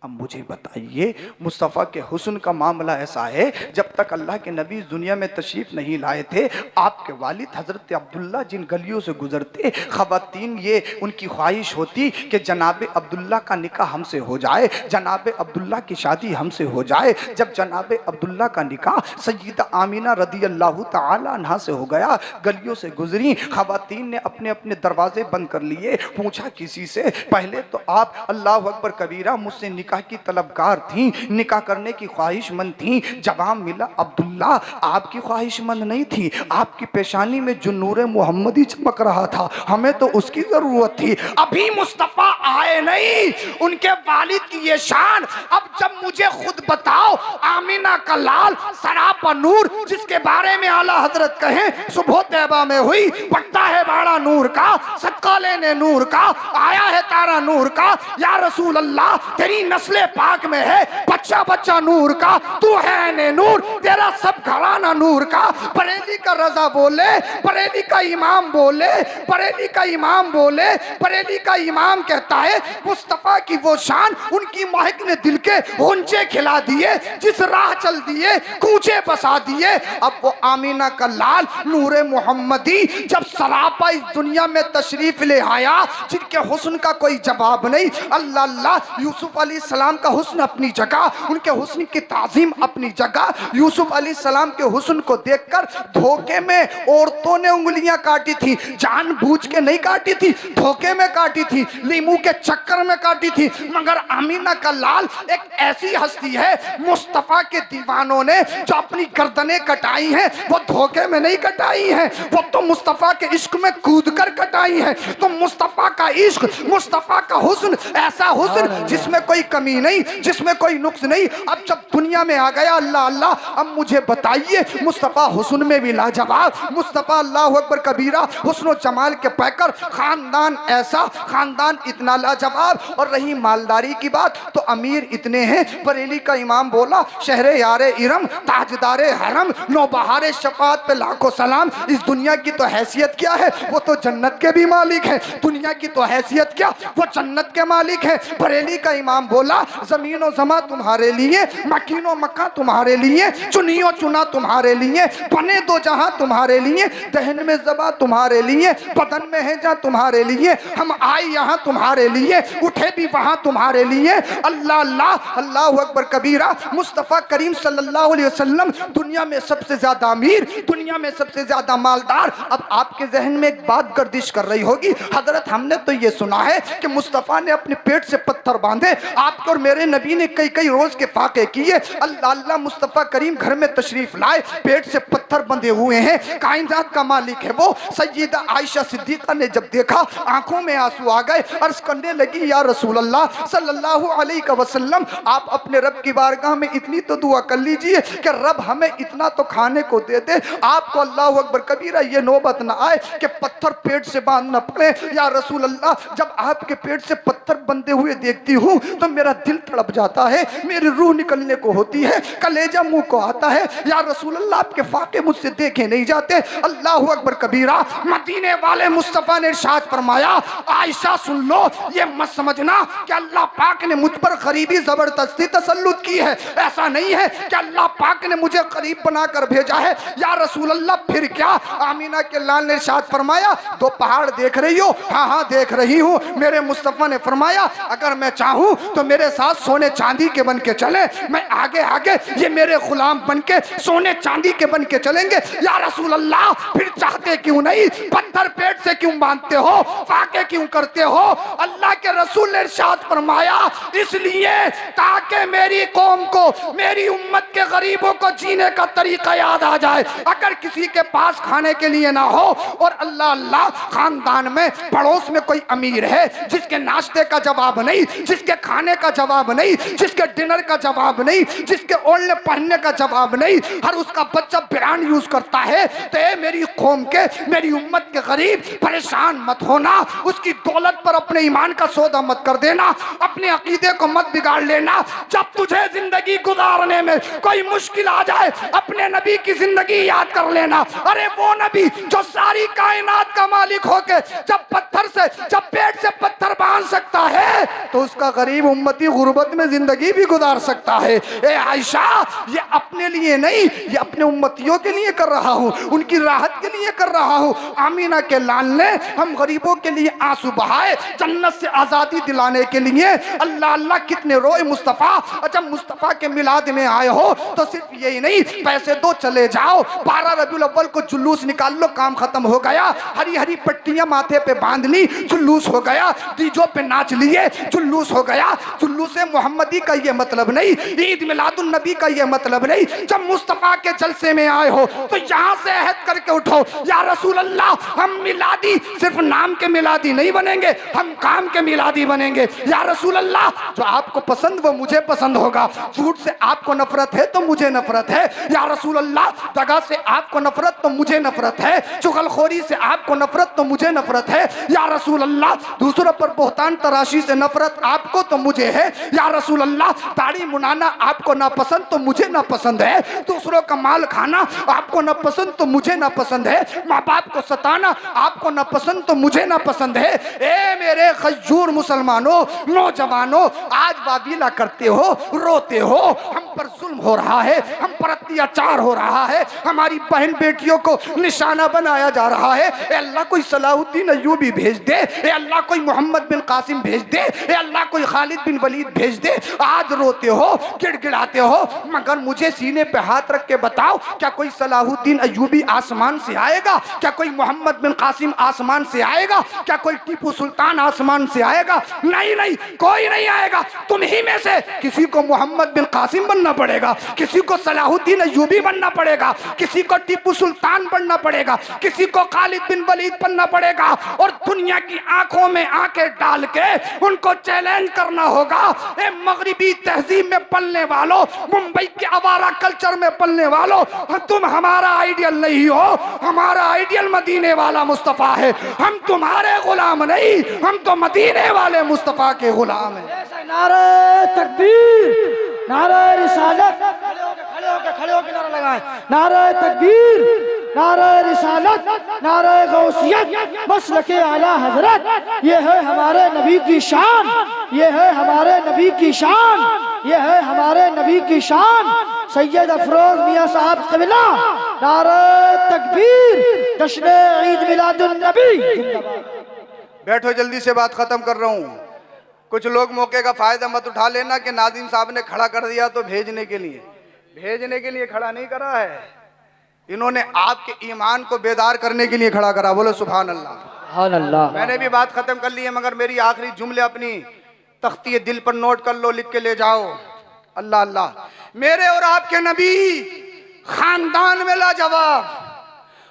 अब मुझे बताइए मुस्तफ़ा के हुस्न का मामला ऐसा है, जब तक अल्लाह के नबी इस दुनिया में तशरीफ़ नहीं लाए थे, आपके वालिद हज़रत अब्दुल्ला जिन गलियों से गुजरते, ख़वातीन ये उनकी ख्वाहिश होती कि जनाब अब्दुल्ला का निकाह हमसे हो जाए, जनाब अब्दुल्ला की शादी हमसे हो जाए। जब जनाब अब्दुल्ला का निकाह सय्यदा आमीना रदी अल्लाह तआला अन्हा से हो गया, गलियों से गुजरी, ख़वातीन ने अपने अपने दरवाजे बंद कर लिए। पूछा किसी से, पहले तो आप अल्लाह अकबर कबीरा मुझसे निकाह की तलबगार थी, निकाह करने की ख्वाहिशमंद थी। जवाब मिला अब्दुल्ला आपकी ख्वाहिशमंद नहीं थी, आपकी पेशानी में जो नूरे मोहम्मदी चमक रहा था, हमें तो उसकी जरूरत थी। अभी मुस्तफा आए नहीं, उनके वालिद की ये शान। अब जब मुझे खुद बताओ, आमीना का लाल सरापा नूर, जिसके बारे में आला हजरत कहें सुबह तैबा में हुई, पट्टा है बाड़ा नूर का, सदका लेने नूर का, आया है तारा नूर का। या रसूल अल्लाह तेरी नस्ले पाक में है बच्चा बच्चा नूर का, तू है ने नूर, तेरा सब घराना नूर का। बरेली का रजा बोले, बरेली का इमाम बोले, बरेली का इमाम बोले, बरेली का इमाम कहता है मुस्तफा की वो शान, उनकी महक ने दिल के गुंजे खिला दिए, जिस राह चल दिए कूचे बसा दिए। अब वो आमीना का लाल नूरे मोहम्मदी जब सरापा इस दुनिया में तशरीफ ले आया, जिनके हुस्न का कोई जवाब नहीं। अल्लाह अल्लाह, यूसुफ अलैहि सलाम का हुस्न अपनी जगह, उनके हुस्न की ताजीम अपनी जगह। यूसुफ अलैहि सलाम के हुस्न को देखकर धोखे में औरतों ने उंगलियां काटी थी, जानबूझ के नहीं काटी थी, धोखे में काटी थी, लीमू के चक्कर में काटी थी। मगर आमीना का लाल एक ऐसी हस्ती है, मुस्तफा के दीवानों ने जो अपनी गर्दनें कटाई हैं वो धोखे में नहीं कटाई हैं, वो तो मुस्तफा के इश्क में कूद कर कटाई हैं। तो मुस्तफा का इश्क, मुस्तफा का हुस्न, ऐसा हुस्न जिसमें कोई कमी नहीं, जिसमें कोई नुक्स नहीं। अब जब दुनिया में आ गया अल्लाह अल्लाह, अब मुझे बताइए मुस्तफा हुस्न में भी लाजवाब, मुस्तफा अल्लाह अकबर कबीरा हुस्न जमाल के पैकर, खानदान ऐसा, खानदान इतना लाजवाब। और रही मालदारी की बात तो अमीर इतने हैं। बरेली का इमाम बोला शहरे यारे इरम, ताजदारे हरम, नौबहारे शफात पे लाखों सलाम। इस दुनिया की तो हैसियत क्या है, वो तो जन्नत के भी मालिक है। दुनिया की तो हैसियत क्या, वो जन्नत के मालिक है। बरेली का इमाम बोला जमीन और जमा तुम्हारे लिए, मकीनो मक्का तुम्हारे लिए, चुनियो चुना तुम्हारे लिए, बने दो जहां तुम्हारे लिए, दहन में जबा तुम्हारे लिए, बदन में है जा तुम्हारे लिए, हम आए यहाँ तुम्हारे लिए, उठे भी वहां तुम्हारे लिए। अल्लाह अल्लाह, अल्लाह अकबर कबीरा। मुस्तफ़ा करीम सल्लल्लाहु अलैहि वसल्लम दुनिया में सबसे ज्यादा अमीर, दुनिया में सबसे ज्यादा मालदार। अब आपके जहन में एक बात गर्दिश कर रही होगी, हजरत हमने तो ये सुना है कि मुस्तफ़ा ने अपने पेट से पत्थर बांधे, आपके और मेरे नबी ने कई कई रोज के फाके किए। अल्लाह अल्लाह, मुस्तफ़ा करीम घर में तशरीफ लाए, पेट से पत्थर पत्थर बंधे हुए हैं, कायनात का मालिक है वो। सैयदा आयशा सिद्दीका ने जब देखा आंखों में आंसू आ गए, अर्ज करने लगी या रसूल अल्लाह सल्लल्लाहु अलैहि वसल्लम, आप अपने रब की बारगाह में इतनी तो दुआ कर लीजिए कि रब हमें इतना तो खाने को दे दे, आपको अल्लाहु अकबर कबीरा ये नौबत ना आए कि पत्थर पेट से बांधना पड़े। या रसूल अल्लाह, जब आपके पेट से पत्थर बंधे हुए देखती हूँ तो मेरा दिल तड़प जाता है, मेरी रूह निकलने को होती है, कलेजा मुंह को आता है। या रसूल अल्लाह, आपके फाके मुझसे देखे नहीं जाते। अल्लाहु अकबर कबीरा। मदीने वाले मुस्तफा ने इरशाद फरमाया, आयशा सुन लो, ये मत समझना कि अल्लाह पाक ने मुझ पर गरीबी जबरदस्ती तसल्लुत की है। ऐसा नहीं है कि अल्लाह पाक ने मुझे गरीब बनाकर भेजा है। या रसूल अल्लाह, फिर क्या? आमीना के लाल ने इरशाद फरमाया, दो पहाड़ देख रही हो? हाँ हाँ देख रही हूँ। मेरे मुस्तफा ने फरमाया, अगर मैं चाहूँ तो मेरे साथ सोने चांदी के बन के चले, मैं आगे आगे, ये मेरे गुलाम बन के सोने चांदी के बन के चलेंगे। या रसूल अल्लाह, फिर चाहते क्यों नहीं? पत्थर पेट से क्यों बांधते हो? फाके क्यों करते हो? अल्लाह के रसूल ने इरशाद फरमाया, इसलिए ताकि मेरी कौम को, मेरी उम्मत के गरीबों को जीने का तरीका याद आ जाए। अगर किसी के पास खाने के लिए ना हो और अल्लाह अल्लाह खानदान में पड़ोस में कोई अमीर है जिसके नाश्ते का जवाब नहीं, जिसके खाने का जवाब नहीं, जिसके डिनर का जवाब नहीं, जिसके ओढ़ने पहनने का जवाब नहीं, हर उसका बच्चा ब्रांड यूज करता है, तो मेरी कौम के, मेरी उम्मत के गरीब परेशान मत होना, उसकी दौलत पर अपने ईमान का सौदा मत कर देना, अपने अकीदे को मत बिगाड़ लेना। जब तुझे जिंदगी गुजारने में कोई मुश्किल आ जाए, अपने नबी की जिंदगी याद कर लेना। अरे वो नबी जो सारी कायनात का मालिक होके जब पत्थर से, जब पेट से पत्थर बांध सकता है, तो उसका गरीब उम्मती गुर्बत में जिंदगी भी गुजार सकता है। ए आयशा, ये अपने लिए नहीं, ये अपने उम्मतियों के लिए कर रहा हूँ, उनकी राहत के लिए कर रहा हूँ। आमीना के लाल ने हम गरीबों के लिए आंसू बहाए, जन्नत से आजादी दिलाने के लिए। अल्लाह अल्लाह कितने रोए मुस्तफ़ा। जब मुस्तफ़ा के मिलाद में आए हो तो सिर्फ यही नहीं, पैसे दो चले जाओ, 12 रबीउल अव्वल को जुलूस निकाल लो, काम खत्म हो गया। हरी हरी पट्टियां माथे पे बांध ली, जुलूस हो गया। डीजों पे नाच लिए, जुलूस हो गया। जुलूस मोहम्मदी का ये मतलब नहीं, ईद मिलादुन नबी का ये मतलब नहीं। जब मुस्तफ़ा के जलसे में आए हो तो यहाँ से अहद करके उठो, या रसूल अल्लाह, हम मिलादी सिर्फ नाम के मिलादी नहीं बनेंगे, हम काम के मिलादी बनेंगे। या रसूल अल्लाह, जो आपको पसंद वो मुझे पसंद होगा। झूठ से आपको नफरत है तो मुझे नफरत है। या रसूल अल्लाह, दगा से आपको नफरत तो मुझे नफरत है। चुगलखोरी से आपको नफरत तो मुझे नफरत है। या रसूल अल्लाह, दूसरों पर बोहतान तराशी से नफरत आपको तो मुझे है। या रसूल अल्लाह, दाढ़ी मुनाना आपको नापसंद तो मुझे नापसंद है। दूसरों का माल खाना आपको नापसंद तो मुझे नापसंद है। माँ बाप को सताना आपको नापसंद तो मुझे नापसंद है। ए मेरे खजूर मुसलमानों, नौजवानों, आज वाबीला करते हो, रोते हो, हम पर जुल्म हो रहा है, हम पर अत्याचार हो रहा है, हमारी बहन बेटियों को निशाना बनाया जा रहा है। ए अल्लाह, कोई सलाहुद्दीन अय्यूबी भेज दे। ए अल्लाह, कोई मोहम्मद बिन कासिम भेज दे। ए अल्लाह, कोई खालिद बिन वलीद भेज दे। आज रोते हो, गिड़गिड़ाते हो, मगर मुझे सीने पे हाथ रख के बताओ, क्या कोई सलाहुद्दीन अय्यूबी आसमान से आएगा? क्या कोई मोहम्मद बिन कासिम आसमान से आएगा? क्या कोई टीपू सुल्तान आसमान से आएगा? नहीं नहीं, कोई नहीं आएगा। तुम ही में से किसी को मोहम्मद बिन कासिम बनना पड़ेगा, किसी को सलाहुद्दीन अय्यूबी बनना पड़ेगा, किसी को टीपू सुल्तान बनना पड़ेगा, किसी को खालिद बिन वलीद बनना पड़ेगा, और दुनिया की आंखों में आंखें डाल के उनको चैलेंज करना होगा। ए मगरिबी तहजीब में पलने वालों, मुंबई के आवारा कल्चर में पलने वालों, तुम हमारा आइडियल नहीं हो। हमारा आइडियल मदीने वाला मुस्तफ़ा है। हम तुम्हारे गुलाम नहीं, हम तो मदीने वाले मुस्तफ़ा के गुलाम हैं। नारे तकबीर, नारे रिसालत, खड़े होके नारा लगाएं। नारे तकबीर, नारे रिसालत, नारे गौसियत, मसलके आला हजरत। ये है हमारे नबी की शान, ये है हमारे नबी की शान, ये है हमारे नबी की शान। सैयद अफरोज मियां साहब क़िबला, नारे तकबीर, जश्न ईद मिलादुन नबी। बैठो, जल्दी से बात खत्म कर रहा हूँ। कुछ लोग मौके का फायदा मत उठा लेना कि नादिम साहब ने खड़ा कर दिया तो भेजने के लिए खड़ा नहीं करा है। इन्होंने आपके ईमान को बेदार करने के लिए खड़ा करा। बोलो सुभान अल्लाह, सुभान अल्लाह। मैंने भी बात खत्म कर ली है, मगर मेरी आखिरी जुमले अपनी तख्ती दिल पर नोट कर लो, लिख के ले जाओ। अल्लाह अल्लाह। मेरे और आपके नबी खानदान में लाजवाब,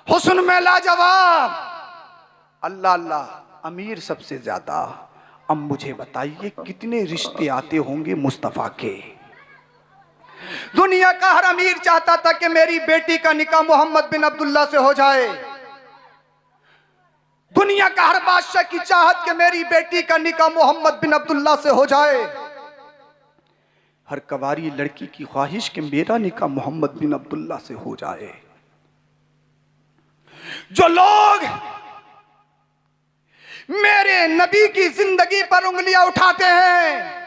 हुस्न में लाजवाब, अल्लाह अल्लाह, अमीर सबसे ज्यादा। अब मुझे बताइए कितने रिश्ते आते होंगे मुस्तफा के। दुनिया का हर अमीर चाहता था कि मेरी बेटी का निकाह मोहम्मद बिन अब्दुल्ला से हो जाए। दुनिया का हर बादशाह की चाहत कि मेरी बेटी का निकाह मोहम्मद बिन अब्दुल्ला से हो जाए। हर कवारी लड़की की ख्वाहिश कि मेरा निकाह मोहम्मद बिन अब्दुल्ला से हो जाए। जो लोग मेरे नबी की जिंदगी पर उंगलियां उठाते हैं,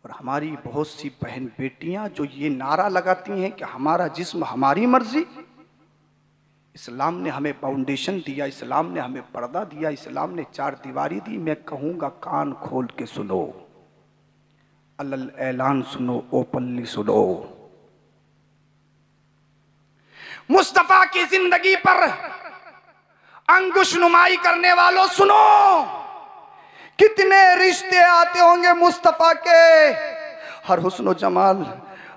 और हमारी बहुत सी बहन बेटियां जो ये नारा लगाती हैं कि हमारा जिस्म हमारी मर्जी। इस्लाम ने हमें फाउंडेशन दिया, इस्लाम ने हमें पर्दा दिया, इस्लाम ने चार दीवारी दी। मैं कहूंगा कान खोल के सुनो, अल्ल ऐलान सुनो, ओपनली सुनो। मुस्तफा की जिंदगी पर अंकुश नुमाई करने वालों सुनो, कितने रिश्ते आते होंगे मुस्तफा के। हर हुस्न जमाल,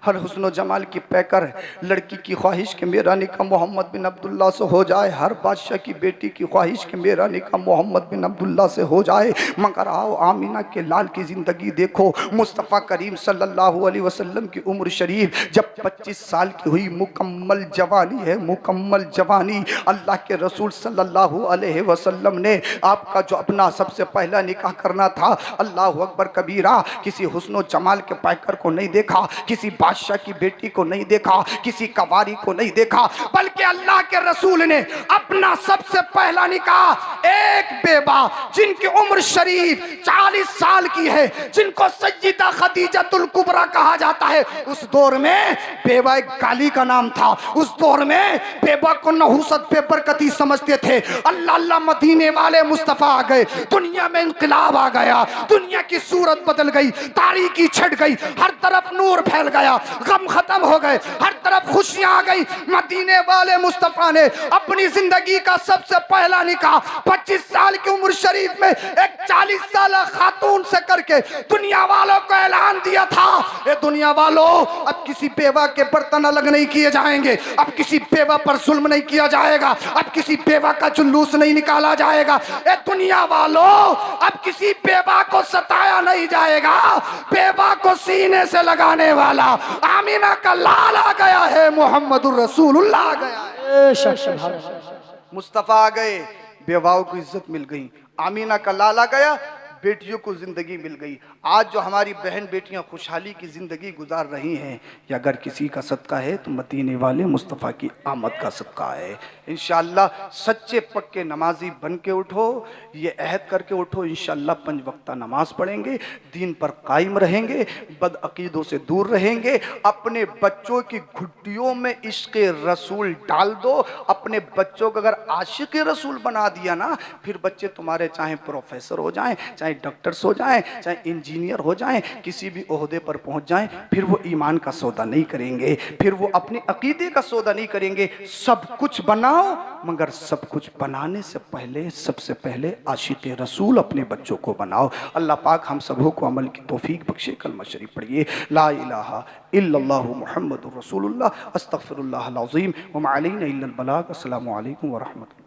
हर हुस्न जमाल की पैकर लड़की की ख्वाहिश कि मेरा निकाह मोहम्मद बिन अब्दुल्ला से हो जाए। हर बादशाह की बेटी की ख्वाहिश कि मेरा निकाह मोहम्मद बिन अब्दुल्ला से हो जाए। मगर आओ आमीना के लाल की ज़िंदगी देखो। मुस्तफ़ा करीम सल्लल्लाहु अलैहि वसल्लम की उम्र शरीफ जब 25 साल की हुई, मुकम्मल जवानी है, मुकम्मल जवानी। अल्लाह के रसूल सल्लल्लाहु अलैहि वसल्लम ने आपका जो अपना सबसे पहला निकाह करना था, अल्लाह अकबर कबीरा, किसी हुस्न जमाल के पैकर को नहीं देखा, किसी बादशाह की बेटी को नहीं देखा, किसी कवारी को नहीं देखा, बल्कि अल्लाह के रसूल ने अपना सबसे पहला निकाह एक बेवा जिनकी उम्र शरीफ 40 साल की है, जिनको सय्यदा खदीजतुल कुबरा कहा जाता है। उस दौर में बेवा एक गाली का नाम था। उस दौर में बेवा को नहुसत बेबरकती समझते थे। अल्लाह अल्लाह, मदीने वाले मुस्तफा आ गए, दुनिया में इंकलाब आ गया, दुनिया की सूरत बदल गई, तारीकी छट गई, हर तरफ नूर फैल गया, गम खत्म हो गए, हर तरफ खुशियां आ गई। मदीने वाले मुस्तफा ने अपनी जिंदगी का सबसे पहला निकाह 25 साल की उम्र शरीफ में एक 40 साल खातून से करके दुनिया वालों को ऐलान दिया था, ये दुनिया वालों, अब किसी बेवा के बर्तन अलग नहीं किए जाएंगे, अब किसी बेवा पर जुल्म नहीं किया जाएगा, अब किसी बेवा का जुलूस नहीं निकाला जाएगा। ये दुनिया वालों, अब किसी बेवा को सताया नहीं जाएगा, बेवा को सीने से लगाने वाला आमीना का लाल आ गया है, मोहम्मदुर रसूलुल्लाह आ गया है। मुस्तफा आ गए, बेवाओं को इज्जत मिल गई, आमीना का लाल आ गया, बेटियों को जिंदगी मिल गई। आज जो हमारी बहन बेटियां खुशहाली की जिंदगी गुजार रही हैं, ये अगर किसी का सदका है तो मदीने वाले मुस्तफ़ा की आमद का सदका है। इंशाअल्लाह सच्चे पक्के नमाजी बन के उठो, ये अहद करके उठो, इंशाअल्लाह 5 वक्ता नमाज पढ़ेंगे, दीन पर कायम रहेंगे, बदअकीदों से दूर रहेंगे। अपने बच्चों की घुट्टियों में इश्क़ रसूल डाल दो। अपने बच्चों को अगर आशिक़ रसूल बना दिया ना, फिर बच्चे तुम्हारे चाहे प्रोफेसर हो जाएं, चाहे डॉक्टर्स हो जाएं, चाहे इंजीनियर हो जाएं, किसी भी ओहदे पर पहुंच जाएं, फिर वो ईमान का सौदा नहीं करेंगे, फिर वो अपने अकीदे का सौदा नहीं करेंगे। सब कुछ बनाओ, मगर सब कुछ बनाने से पहले सबसे पहले आशिक़ रसूल अपने बच्चों को बनाओ। अल्लाह पाक हम सबों को अमल की तौफीक बख्शे। कलमा शरीफ पढ़िए, ला इलाहा इल्लल्लाहु मुहम्मदुर रसूलुल्लाह, अस्तगफिरुल्लाहल अज़ीम व मा अलैना इल्लल बलाग। अस्सलामु अलैकुम व रहमतुल्लाह।